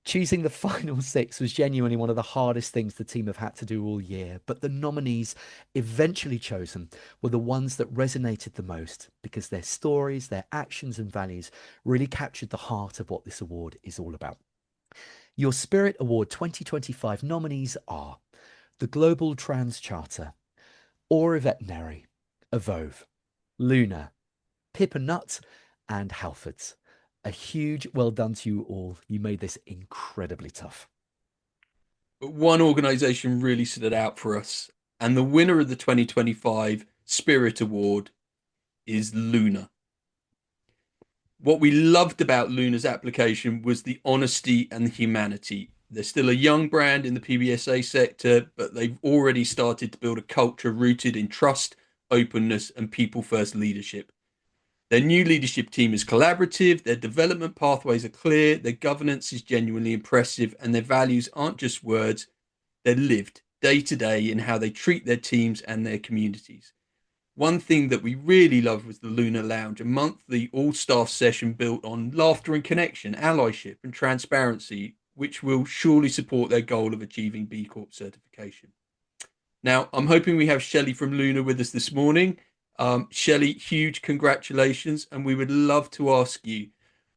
Choosing the final 6 was genuinely one of the hardest things the team have had to do all year, but the nominees eventually chosen were the ones that resonated the most because their stories, their actions and values really captured the heart of what this award is all about. Your Spirit Award 2025 nominees are the Global Trans Charter, Aura Veterinary, Avove, Luna, Pippa Nut, and Halfords. A huge well done to you all. You made this incredibly tough. But one organisation really stood out for us, and the winner of the 2025 Spirit Award is Luna. What we loved about Luna's application was the honesty and the humanity. They're still a young brand in the PBSA sector, but they've already started to build a culture rooted in trust, openness, and people-first leadership. Their new leadership team is collaborative, their development pathways are clear, their governance is genuinely impressive, and their values aren't just words, they're lived day to day in how they treat their teams and their communities. One thing that we really loved was the Luna Lounge, a monthly all-staff session built on laughter and connection, allyship and transparency, which will surely support their goal of achieving B Corp certification. Now, I'm hoping we have Shelley from Luna with us this morning. Shelley, huge congratulations, and we would love to ask you,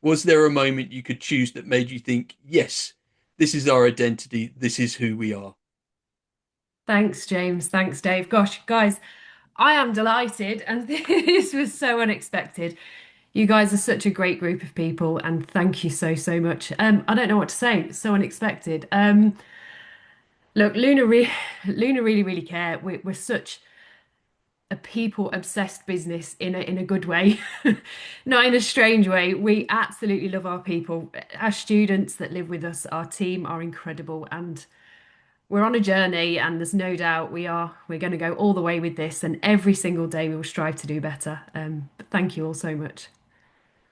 was there a moment you could choose that made you think, yes, this is our identity, this is who we are? Thanks, James. Thanks, Dave. Gosh, guys, I am delighted, and this was so unexpected. You guys are such a great group of people, and thank you so, so much. I don't know what to say. It's so unexpected. Look, Luna really, really care. We're such a people-obsessed business in a good way, not in a strange way. We absolutely love our people. Our students that live with us, our team are incredible, and we're on a journey, and there's no doubt we're going to go all the way with this, and every single day we will strive to do better. But thank you all so much.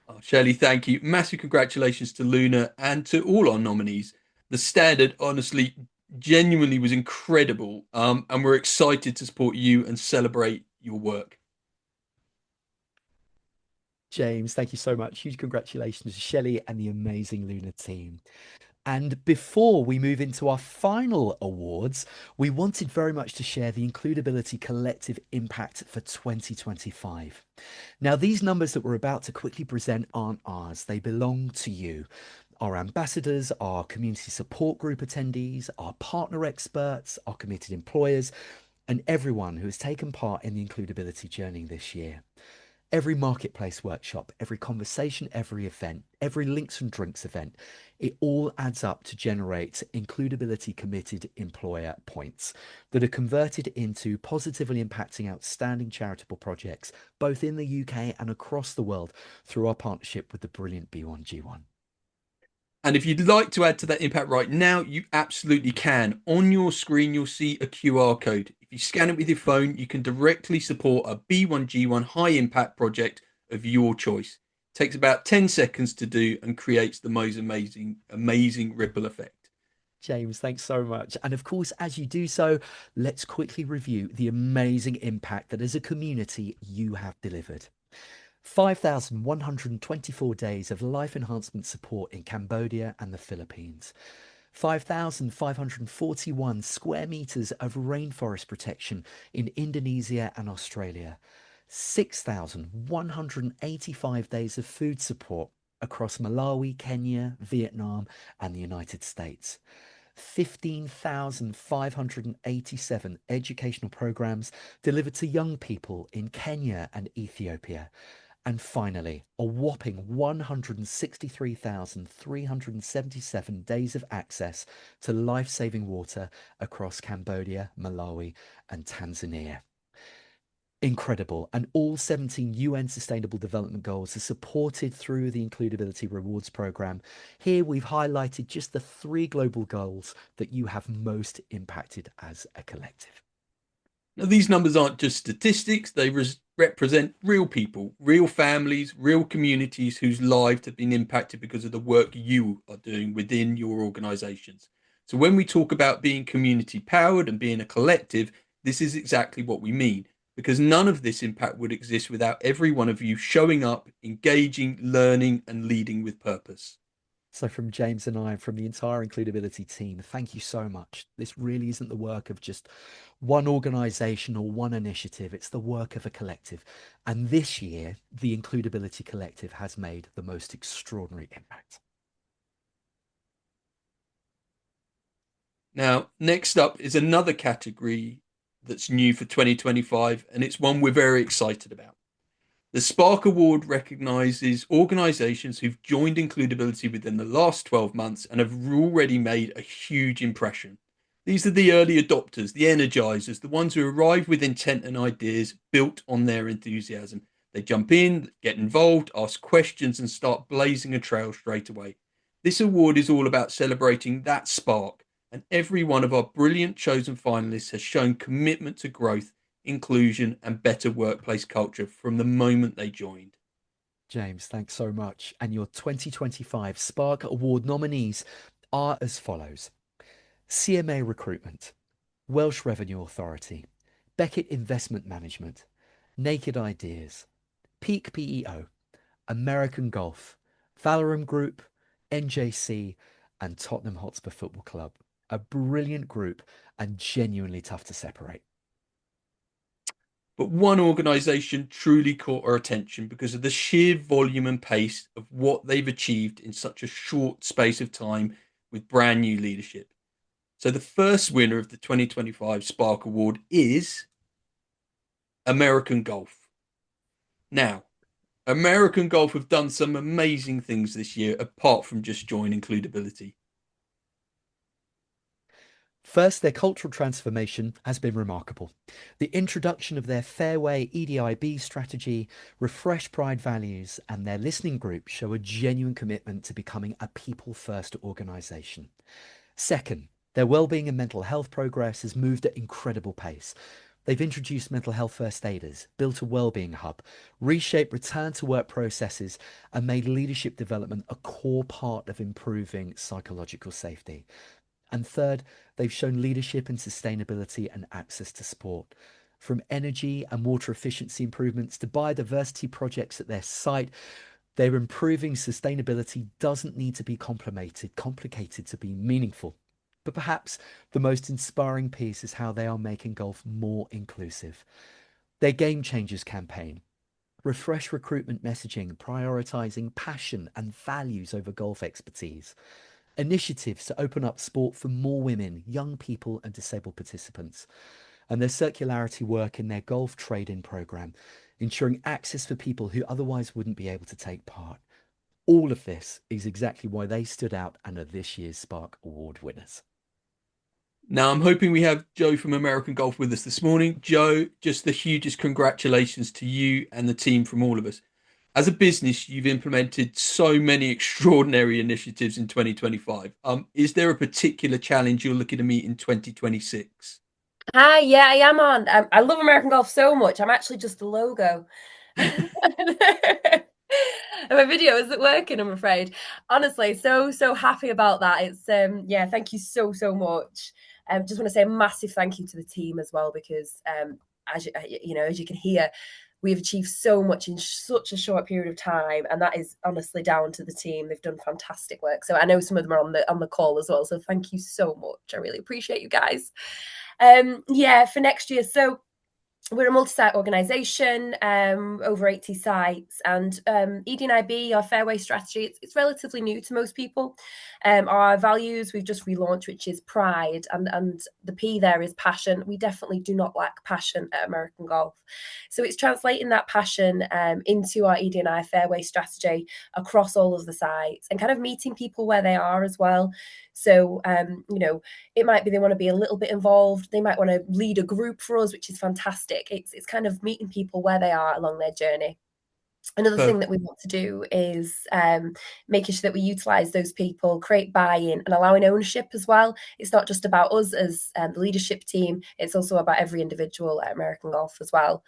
Oh, Shelley, thank you. Massive congratulations to Luna and to all our nominees. The standard, honestly, genuinely was incredible, and we're excited to support you and celebrate your work. James, thank you so much. Huge congratulations to Shelley and the amazing Luna team. And before we move into our final awards, we wanted very much to share the Includability Collective impact for 2025. Now, these numbers that we're about to quickly present aren't ours. They belong to you, our ambassadors, our community support group attendees, our partner experts, our committed employers, and everyone who has taken part in the includability journey this year. Every marketplace workshop, every conversation, every event, every links and drinks event, it all adds up to generate includability committed employer points that are converted into positively impacting outstanding charitable projects, both in the UK and across the world through our partnership with the brilliant B1G1. And if you'd like to add to that impact right now, you absolutely can. On your screen, you'll see a QR code. If you scan it with your phone, you can directly support a B1G1 high impact project of your choice. Takes about 10 seconds to do and creates the most amazing ripple effect. James, thanks so much. And of course, as you do so, let's quickly review the amazing impact that as a community you have delivered. 5,124 days of life enhancement support in Cambodia and the Philippines. 5,541 square meters of rainforest protection in Indonesia and Australia. 6,185 days of food support across Malawi, Kenya, Vietnam, and the United States. 15,587 educational programs delivered to young people in Kenya and Ethiopia. And finally, a whopping 163,377 days of access to life-saving water across Cambodia, Malawi, and Tanzania. Incredible. And all 17 UN Sustainable Development Goals are supported through the Includability Rewards program. Here we've highlighted just the 3 global goals that you have most impacted as a collective. Now, these numbers aren't just statistics, they represent real people, real families, real communities whose lives have been impacted because of the work you are doing within your organisations. So when we talk about being community powered and being a collective, this is exactly what we mean, because none of this impact would exist without every one of you showing up, engaging, learning, and leading with purpose. So from James and I, from the entire Includability team, thank you so much. This really isn't the work of just one organisation or one initiative. It's the work of a collective. And this year, the Includability Collective has made the most extraordinary impact. Now, next up is another category that's new for 2025, and it's one we're very excited about. The Spark Award recognises organisations who've joined Includability within the last 12 months and have already made a huge impression. These are the early adopters, the energisers, the ones who arrive with intent and ideas built on their enthusiasm. They jump in, get involved, ask questions and start blazing a trail straight away. This award is all about celebrating that spark, and every one of our brilliant chosen finalists has shown commitment to growth, inclusion and better workplace culture from the moment they joined. James, thanks so much. And your 2025 Spark Award nominees are as follows: CMA Recruitment, Welsh Revenue Authority, Beckett Investment Management, Naked Ideas, Peak PEO, American Golf, Valorum Group, NJC, and Tottenham Hotspur Football Club. A brilliant group and genuinely tough to separate. But one organisation truly caught our attention because of the sheer volume and pace of what they've achieved in such a short space of time with brand new leadership. So the first winner of the 2025 Spark Award is American Golf. Now, American Golf have done some amazing things this year apart from just join Includability. First, their cultural transformation has been remarkable. The introduction of their Fairway EDIB strategy, refreshed Pride values, and their listening group show a genuine commitment to becoming a people-first organisation. Second, their wellbeing and mental health progress has moved at incredible pace. They've introduced mental health first aiders, built a wellbeing hub, reshaped return to work processes, and made leadership development a core part of improving psychological safety. And third, they've shown leadership in sustainability and access to sport. From energy and water efficiency improvements to biodiversity projects at their site, their improving sustainability doesn't need to be complicated to be meaningful. But perhaps the most inspiring piece is how they are making golf more inclusive. Their Game Changers campaign, refresh recruitment messaging, prioritizing passion and values over golf expertise. Initiatives to open up sport for more women, young people and disabled participants. And their circularity work in their golf trade-in program, ensuring access for people who otherwise wouldn't be able to take part. All of this is exactly why they stood out and are this year's Spark Award winners. Now, I'm hoping we have Joe from American Golf with us this morning. Joe, just the hugest congratulations to you and the team from all of us. As a business, you've implemented so many extraordinary initiatives in 2025. Is there a particular challenge you're looking to meet in 2026? Hi, yeah, I am on. I love American Golf so much. I'm actually just the logo. My video isn't working, I'm afraid. Honestly, so happy about that. It's yeah, thank you so much. Just want to say a massive thank you to the team as well, because as as you can hear, we've achieved so much in such a short period of time, and that is honestly down to the team. They've done fantastic work. So I know some of them are on the call as well. So thank you so much. I really appreciate you guys. Yeah, for next year. So we're a multi-site organisation, over 80 sites, and ED&IB, our fairway strategy, it's relatively new to most people. Our values we've just relaunched, which is pride, and the P there is passion. We definitely do not lack passion at American Golf. So it's translating that passion into our ED&I fairway strategy across all of the sites, and kind of meeting people where they are as well. So, it might be they want to be a little bit involved. They might want to lead a group for us, which is fantastic. It's kind of meeting people where they are along their journey. Another thing that we want to do is making sure that we utilise those people, create buy-in, and allowing ownership as well. It's not just about us as the leadership team. It's also about every individual at American Golf as well.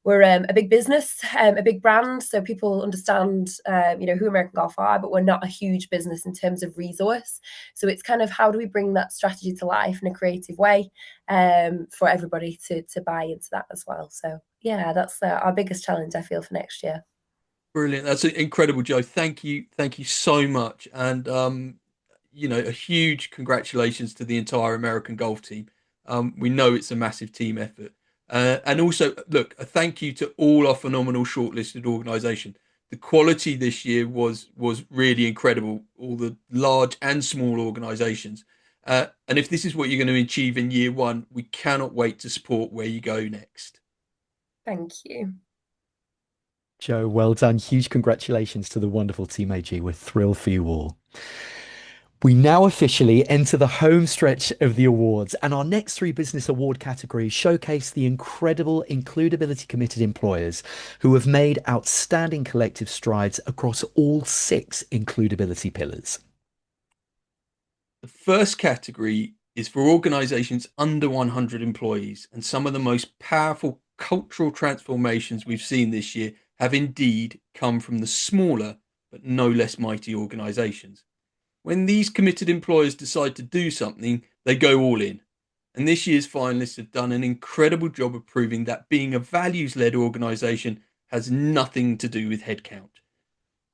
We're a big business, a big brand, so people understand, who American Golf are, but we're not a huge business in terms of resource. So it's kind of how do we bring that strategy to life in a creative way for everybody to buy into that as well. So yeah, that's our biggest challenge, I feel, for next year. Brilliant. That's incredible, Joe. Thank you so much. And a huge congratulations to the entire American Golf team. We know it's a massive team effort. And also, look, a thank you to all our phenomenal shortlisted organisation. The quality this year was really incredible, all the large and small organisations. And if this is what you're going to achieve in year one, we cannot wait to support where you go next. Thank you. Joe, well done. Huge congratulations to the wonderful Team AG. We're thrilled for you all. We now officially enter the home stretch of the awards, and our next three business award categories showcase the incredible includability committed employers who have made outstanding collective strides across all 6 includability pillars. The first category is for organisations under 100 employees, and some of the most powerful cultural transformations we've seen this year have indeed come from the smaller but no less mighty organisations. When these committed employers decide to do something, they go all in. And this year's finalists have done an incredible job of proving that being a values-led organisation has nothing to do with headcount.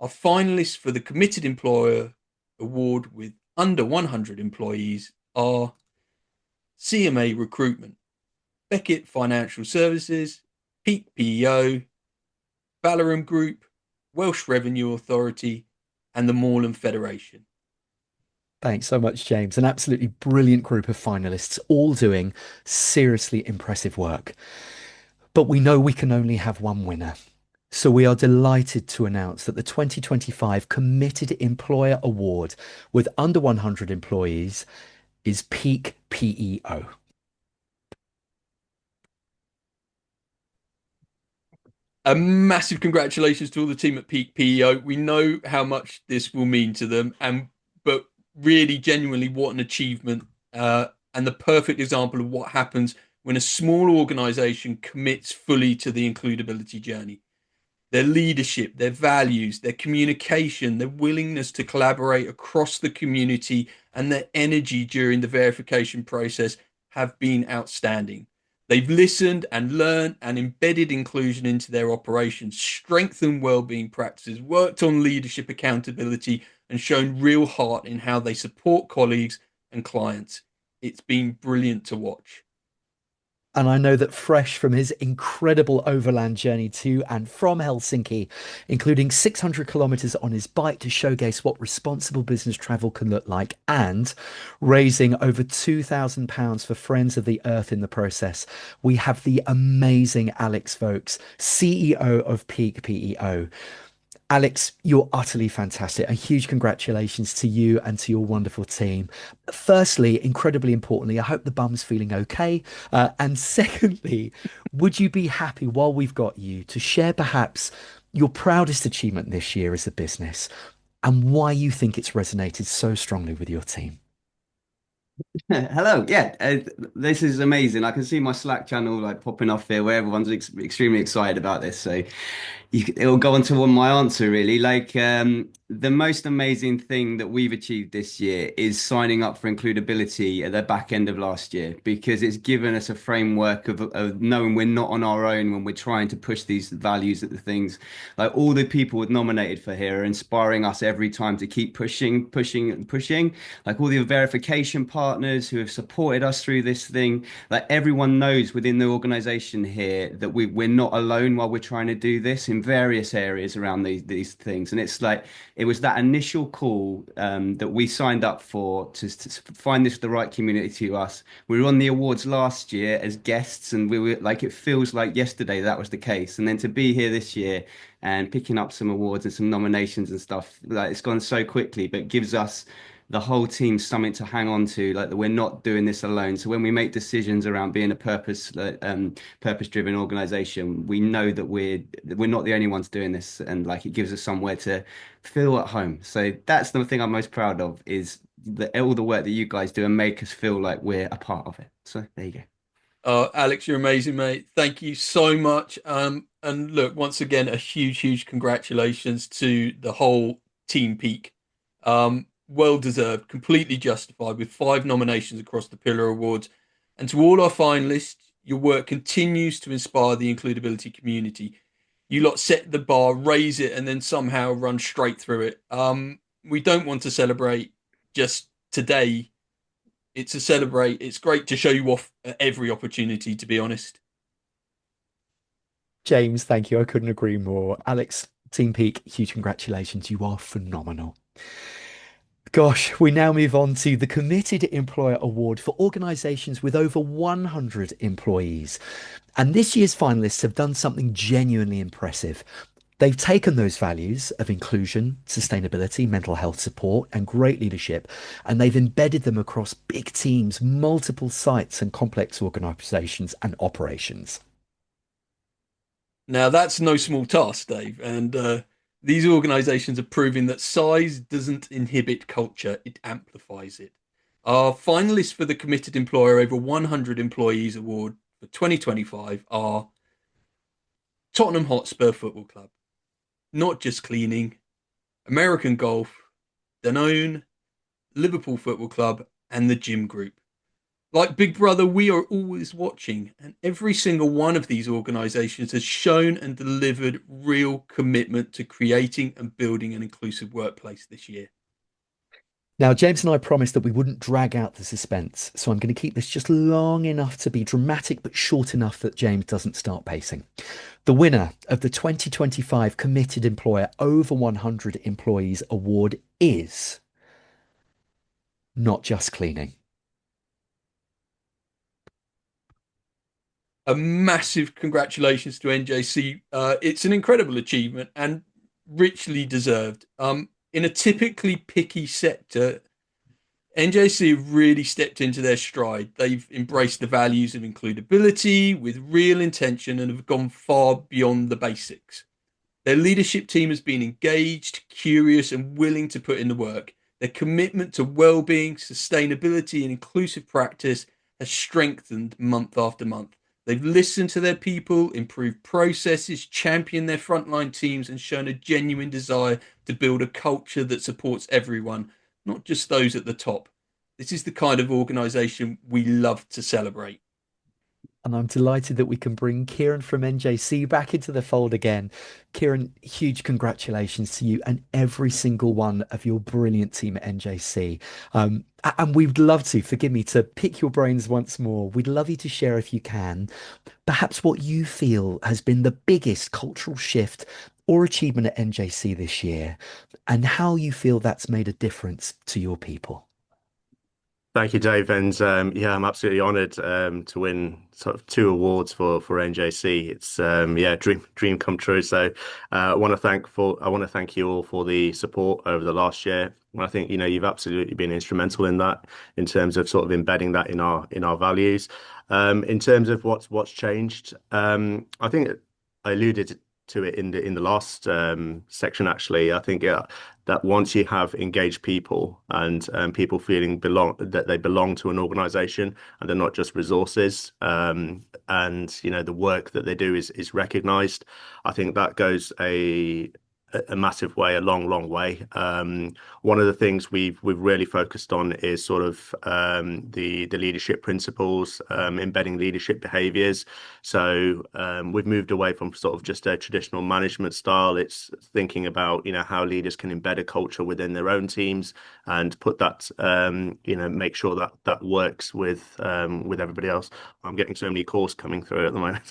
Our finalists for the Committed Employer Award with under 100 employees are CMA Recruitment, Beckett Financial Services, Peak PEO, Valorum Group, Welsh Revenue Authority, and the Moorland Federation. Thanks so much, James. An absolutely brilliant group of finalists, all doing seriously impressive work. But we know we can only have one winner. So we are delighted to announce that the 2025 Committed Employer Award with under 100 employees is Peak PEO. A massive congratulations to all the team at Peak PEO. We know how much this will mean to them, but really, genuinely, what an achievement and the perfect example of what happens when a small organisation commits fully to the includability journey. Their leadership, their values, their communication, their willingness to collaborate across the community, and their energy during the verification process have been outstanding. They've listened and learned and embedded inclusion into their operations, strengthened wellbeing practices, worked on leadership accountability, and shown real heart in how they support colleagues and clients. It's been brilliant to watch. And I know that fresh from his incredible overland journey to and from Helsinki, including 600 kilometers on his bike to showcase what responsible business travel can look like, and raising over £2,000 for Friends of the Earth in the process, we have the amazing Alex Vokes, CEO of Peak PEO. Alex, you're utterly fantastic. A huge congratulations to you and to your wonderful team. Firstly, incredibly importantly, I hope the bum's feeling okay. And secondly, would you be happy, while we've got you, to share perhaps your proudest achievement this year as a business and why you think it's resonated so strongly with your team? Hello. Yeah, this is amazing. I can see my Slack channel like popping off here where everyone's extremely excited about this. So it'll go on to one my answer really. The most amazing thing that we've achieved this year is signing up for Includability at the back end of last year, because it's given us a framework of knowing we're not on our own when we're trying to push these values at the things. Like all the people nominated for here are inspiring us every time to keep pushing, pushing, and pushing. Like all the verification partners who have supported us through this thing. Like everyone knows within the organization here that we're not alone while we're trying to do this in various areas around these things. And it's like it was that initial call that we signed up for to find this the right community to us. We were on the awards last year as guests, and we were like, it feels like yesterday that was the case. And then to be here this year and picking up some awards and some nominations and stuff, like it's gone so quickly, but gives us the whole team something to hang on to, like that we're not doing this alone. So when we make decisions around being a purpose-driven organization, we know that we're not the only ones doing this, and like it gives us somewhere to feel at home. So that's the thing I'm most proud of, is all the work that you guys do and make us feel like we're a part of it. So there you go. Alex, you're amazing, mate. Thank you so much. And look, once again, a huge congratulations to the whole Team Peak. Well deserved, completely justified, with 5 nominations across the Pillar Awards. And to all our finalists, your work continues to inspire the includability community. You lot set the bar, raise it, and then somehow run straight through it. We don't want to celebrate just today. It's a celebrate. It's great to show you off at every opportunity, to be honest. James, thank you. I couldn't agree more. Alex, Team Peak, huge congratulations. You are phenomenal. Gosh, we now move on to the Committed Employer Award for organisations with over 100 employees. And this year's finalists have done something genuinely impressive. They've taken those values of inclusion, sustainability, mental health support, and great leadership, and they've embedded them across big teams, multiple sites, and complex organisations and operations. Now, that's no small task, Dave. And these organisations are proving that size doesn't inhibit culture, it amplifies it. Our finalists for the Committed Employer Over 100 Employees Award for 2025 are Tottenham Hotspur Football Club, Not Just Cleaning, American Golf, Danone, Liverpool Football Club, and the Gym Group. Like Big Brother, we are always watching, and every single one of these organisations has shown and delivered real commitment to creating and building an inclusive workplace this year. Now, James and I promised that we wouldn't drag out the suspense, so I'm going to keep this just long enough to be dramatic, but short enough that James doesn't start pacing. The winner of the 2025 Committed Employer Over 100 Employees Award is Not Just Cleaning. A massive congratulations to NJC. It's an incredible achievement and richly deserved. In a typically picky sector, NJC have really stepped into their stride. They've embraced the values of includability with real intention and have gone far beyond the basics. Their leadership team has been engaged, curious, and willing to put in the work. Their commitment to well-being, sustainability, and inclusive practice has strengthened month after month. They've listened to their people, improved processes, championed their frontline teams, and shown a genuine desire to build a culture that supports everyone, not just those at the top. This is the kind of organisation we love to celebrate. And I'm delighted that we can bring Kieran from NJC back into the fold again. Kieran, huge congratulations to you and every single one of your brilliant team at NJC. And we'd love to, forgive me, to pick your brains once more. We'd love you to share, if you can, perhaps what you feel has been the biggest cultural shift or achievement at NJC this year, and how you feel that's made a difference to your people. Thank you, Dave. And yeah, I'm absolutely honoured to win sort of 2 awards for NJC. It's yeah, dream come true. So I want to thank you all for the support over the last year. I think you've absolutely been instrumental in that, in terms of sort of embedding that in our values. In terms of what's changed, I think I alluded to it in the last section. Actually, I think that once you have engaged people and people feeling that they belong to an organization and they're not just resources, and the work that they do is recognized, I think that goes a massive way, a long way. One of the things we've really focused on is sort of the leadership principles, embedding leadership behaviors. So we've moved away from sort of just a traditional management style. It's thinking about how leaders can embed a culture within their own teams and put that make sure that works with everybody else. I'm getting so many calls coming through at the moment.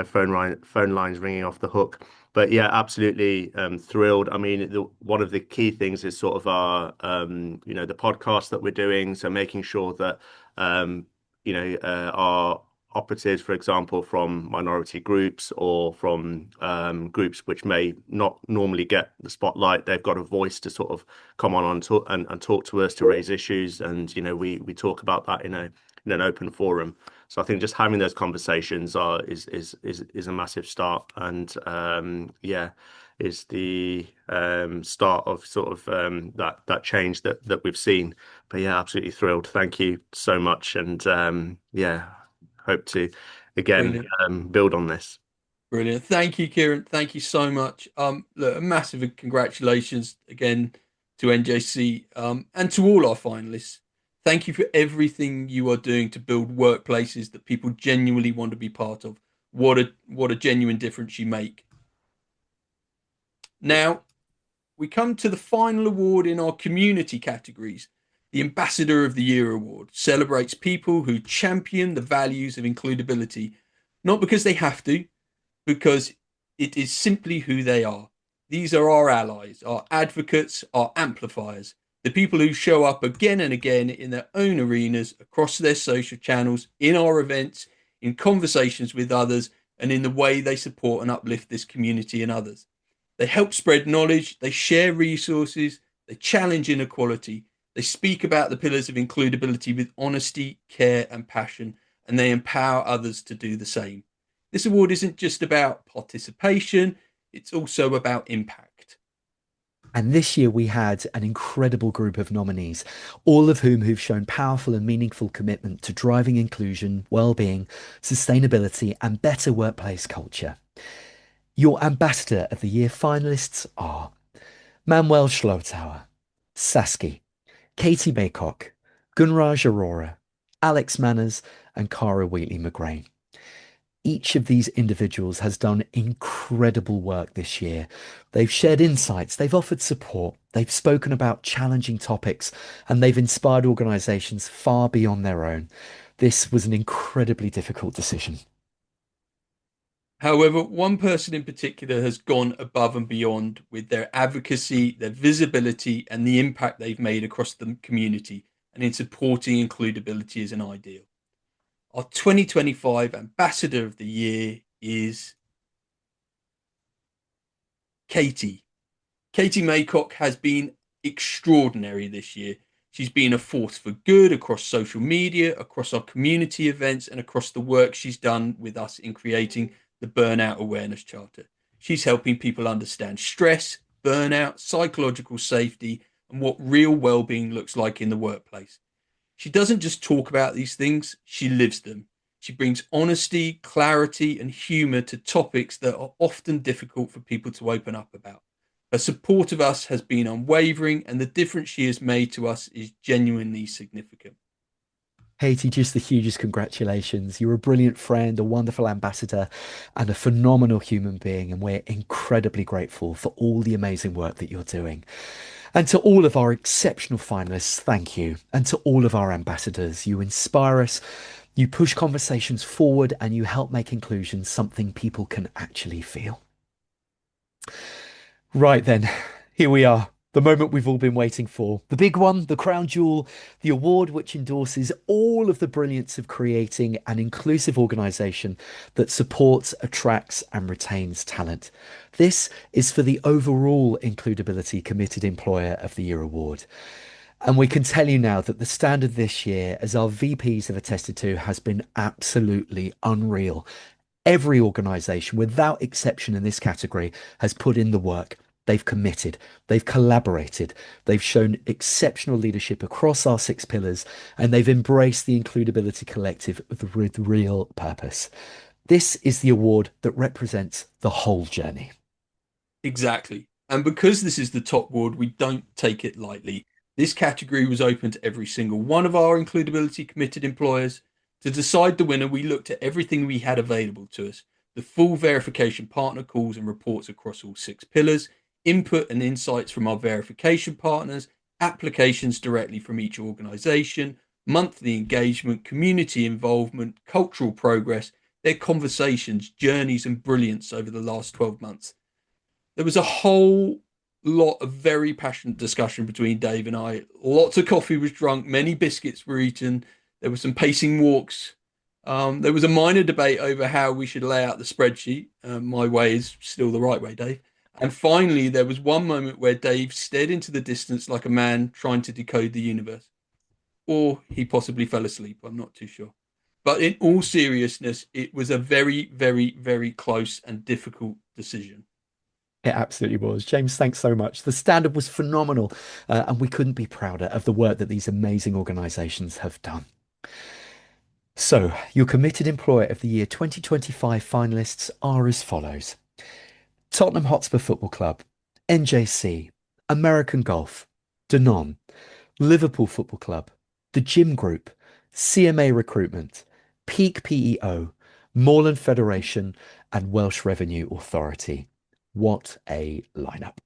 Phone lines ringing off the hook. But yeah, absolutely thrilled. I mean, one of the key things is sort of our the podcast that we're doing. So making sure that our operatives, for example, from minority groups or from groups which may not normally get the spotlight, they've got a voice to sort of come on and talk to us, to raise issues, and we talk about that in an open forum. So I think just having those conversations is a massive start, and is the start of sort of that change that we've seen. But yeah, absolutely thrilled. Thank you so much, and hope to again build on this. Brilliant. Thank you, Kieran. Thank you so much. Look, a massive congratulations again to NJC and to all our finalists. Thank you for everything you are doing to build workplaces that people genuinely want to be part of. What a genuine difference you make. Now, we come to the final award in our community categories. The Ambassador of the Year Award celebrates people who champion the values of includability, not because they have to, because it is simply who they are. These are our allies, our advocates, our amplifiers. The people who show up again and again in their own arenas, across their social channels, in our events, in conversations with others, and in the way they support and uplift this community and others. They help spread knowledge, they share resources, they challenge inequality, they speak about the pillars of includability with honesty, care, and passion, and they empower others to do the same. This award isn't just about participation, it's also about impact. And this year we had an incredible group of nominees, all of who've shown powerful and meaningful commitment to driving inclusion, well-being, sustainability, and better workplace culture. Your Ambassador of the Year finalists are Manuel Schlotauer, Sasky, Katie Maycock, Gunraj Arora, Alex Manners, and Cara Wheatley-McGrain. Each of these individuals has done incredible work this year. They've shared insights, they've offered support, they've spoken about challenging topics, and they've inspired organisations far beyond their own. This was an incredibly difficult decision. However, one person in particular has gone above and beyond with their advocacy, their visibility, and the impact they've made across the community and in supporting includability as an ideal. Our 2025 Ambassador of the Year is Katie. Katie Maycock has been extraordinary this year. She's been a force for good across social media, across our community events, and across the work she's done with us in creating the Burnout Awareness Charter. She's helping people understand stress, burnout, psychological safety, and what real well-being looks like in the workplace. She doesn't just talk about these things, she lives them. She brings honesty, clarity, and humour to topics that are often difficult for people to open up about. Her support of us has been unwavering, and the difference she has made to us is genuinely significant. Katie, just the hugest congratulations. You're a brilliant friend, a wonderful ambassador, and a phenomenal human being, and we're incredibly grateful for all the amazing work that you're doing. And to all of our exceptional finalists, thank you. And to all of our ambassadors, you inspire us, you push conversations forward, and you help make inclusion something people can actually feel. Right then, here we are. The moment we've all been waiting for. The big one, the crown jewel, the award which endorses all of the brilliance of creating an inclusive organisation that supports, attracts and retains talent. This is for the overall Includability Committed Employer of the Year award. And we can tell you now that the standard this year, as our VPs have attested to, has been absolutely unreal. Every organisation, without exception in this category, has put in the work. They've committed, they've collaborated, they've shown exceptional leadership across our 6 pillars, and they've embraced the Includability Collective with real purpose. This is the award that represents the whole journey. Exactly. And because this is the top award, we don't take it lightly. This category was open to every single one of our includability committed employers. To decide the winner, we looked at everything we had available to us: the full verification partner calls and reports across all 6 pillars, input and insights from our verification partners, applications directly from each organisation, monthly engagement, community involvement, cultural progress, their conversations, journeys, and brilliance over the last 12 months. There was a whole lot of very passionate discussion between Dave and I. Lots of coffee was drunk, many biscuits were eaten. There were some pacing walks. There was a minor debate over how we should lay out the spreadsheet. My way is still the right way, Dave. And finally, there was one moment where Dave stared into the distance like a man trying to decode the universe. Or he possibly fell asleep. I'm not too sure. But in all seriousness, it was a very, very, very close and difficult decision. It absolutely was. James, thanks so much. The standard was phenomenal, and we couldn't be prouder of the work that these amazing organisations have done. So, your Committed Employer of the Year 2025 finalists are as follows: Tottenham Hotspur Football Club, NJC, American Golf, Danone, Liverpool Football Club, The Gym Group, CMA Recruitment, Peak PEO, Moreland Federation, and Welsh Revenue Authority. What a lineup.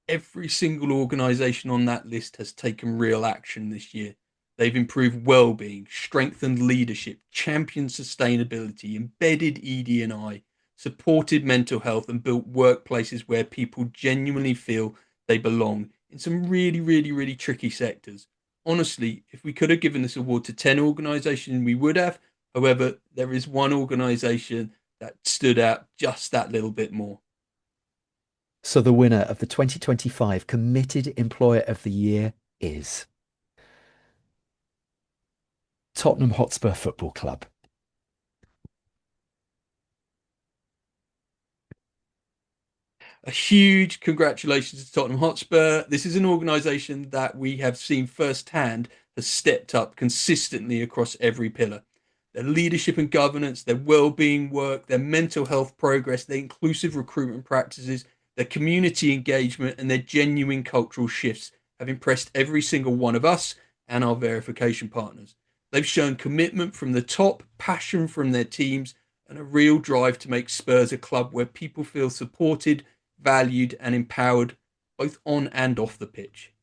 Every single organisation on that list has taken real action this year. They've improved well-being, strengthened leadership, championed sustainability, embedded ED&I, supported mental health, and built workplaces where people genuinely feel they belong in some really, really, really tricky sectors. Honestly, if we could have given this award to 10 organisations, we would have. However, there is one organisation that stood out just that little bit more. So the winner of the 2025 Committed Employer of the Year is Tottenham Hotspur Football Club. A huge congratulations to Tottenham Hotspur. This is an organisation that we have seen firsthand has stepped up consistently across every pillar. Their leadership and governance, their well-being work, their mental health progress, their inclusive recruitment practices, their community engagement, and their genuine cultural shifts have impressed every single one of us and our verification partners. They've shown commitment from the top, passion from their teams, and a real drive to make Spurs a club where people feel supported, valued, and empowered, both on and off the pitch.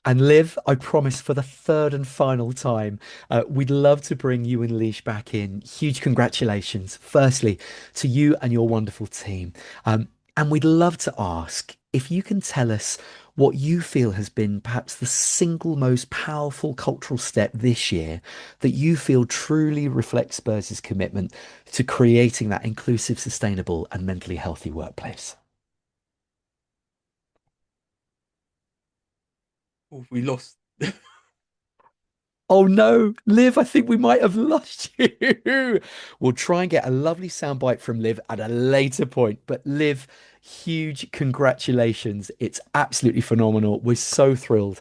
And Liv, I promise for the third and final time, we'd love to bring you and Leash back in. Huge congratulations, firstly, to you and your wonderful team. And we'd love to ask if you can tell us what you feel has been perhaps the single most powerful cultural step this year that you feel truly reflects Spurs' commitment to creating that inclusive, sustainable, and mentally healthy workplace. Oh, we lost. Oh no, Liv, I think we might have lost you. We'll try and get a lovely soundbite from Liv at a later point. But Liv, huge congratulations. It's absolutely phenomenal. We're so thrilled.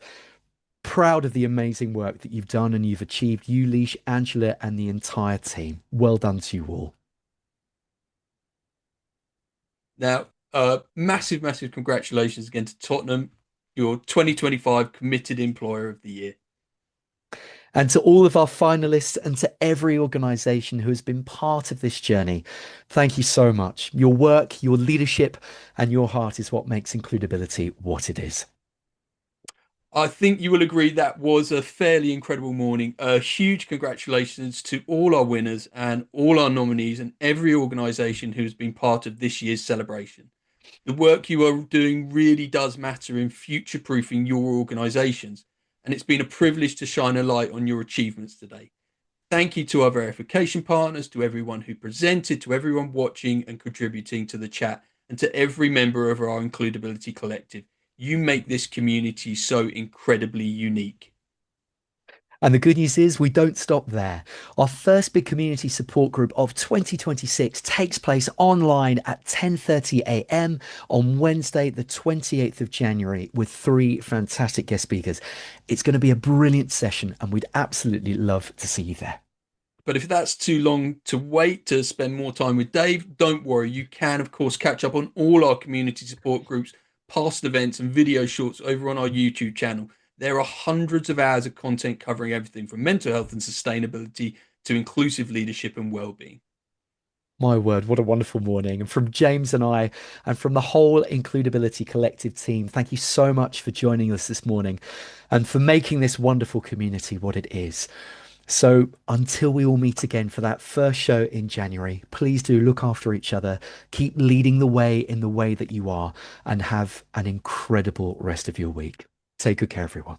Proud of the amazing work that you've done and you've achieved. You, Leash, Angela, and the entire team. Well done to you all. Now, massive, massive congratulations again to Tottenham, your 2025 Committed Employer of the Year. And to all of our finalists and to every organisation who has been part of this journey, thank you so much. Your work, your leadership, and your heart is what makes Includability what it is. I think you will agree that was a fairly incredible morning. A huge congratulations to all our winners and all our nominees and every organisation who has been part of this year's celebration. The work you are doing really does matter in future-proofing your organisations, and it's been a privilege to shine a light on your achievements today. Thank you to our verification partners, to everyone who presented, to everyone watching and contributing to the chat, and to every member of our Includability Collective. You make this community so incredibly unique. And the good news is we don't stop there. Our first big community support group of 2026 takes place online at 10:30 a.m. on Wednesday, the 28th of January, with 3 fantastic guest speakers. It's going to be a brilliant session, and we'd absolutely love to see you there. But if that's too long to wait to spend more time with Dave, don't worry. You can, of course, catch up on all our community support groups, past events, and video shorts over on our YouTube channel. There are hundreds of hours of content covering everything from mental health and sustainability to inclusive leadership and well-being. My word, what a wonderful morning. And from James and I, and from the whole Includability Collective team, thank you so much for joining us this morning and for making this wonderful community what it is. So until we all meet again for that first show in January, please do look after each other, keep leading the way in the way that you are, and have an incredible rest of your week. Take good care, everyone.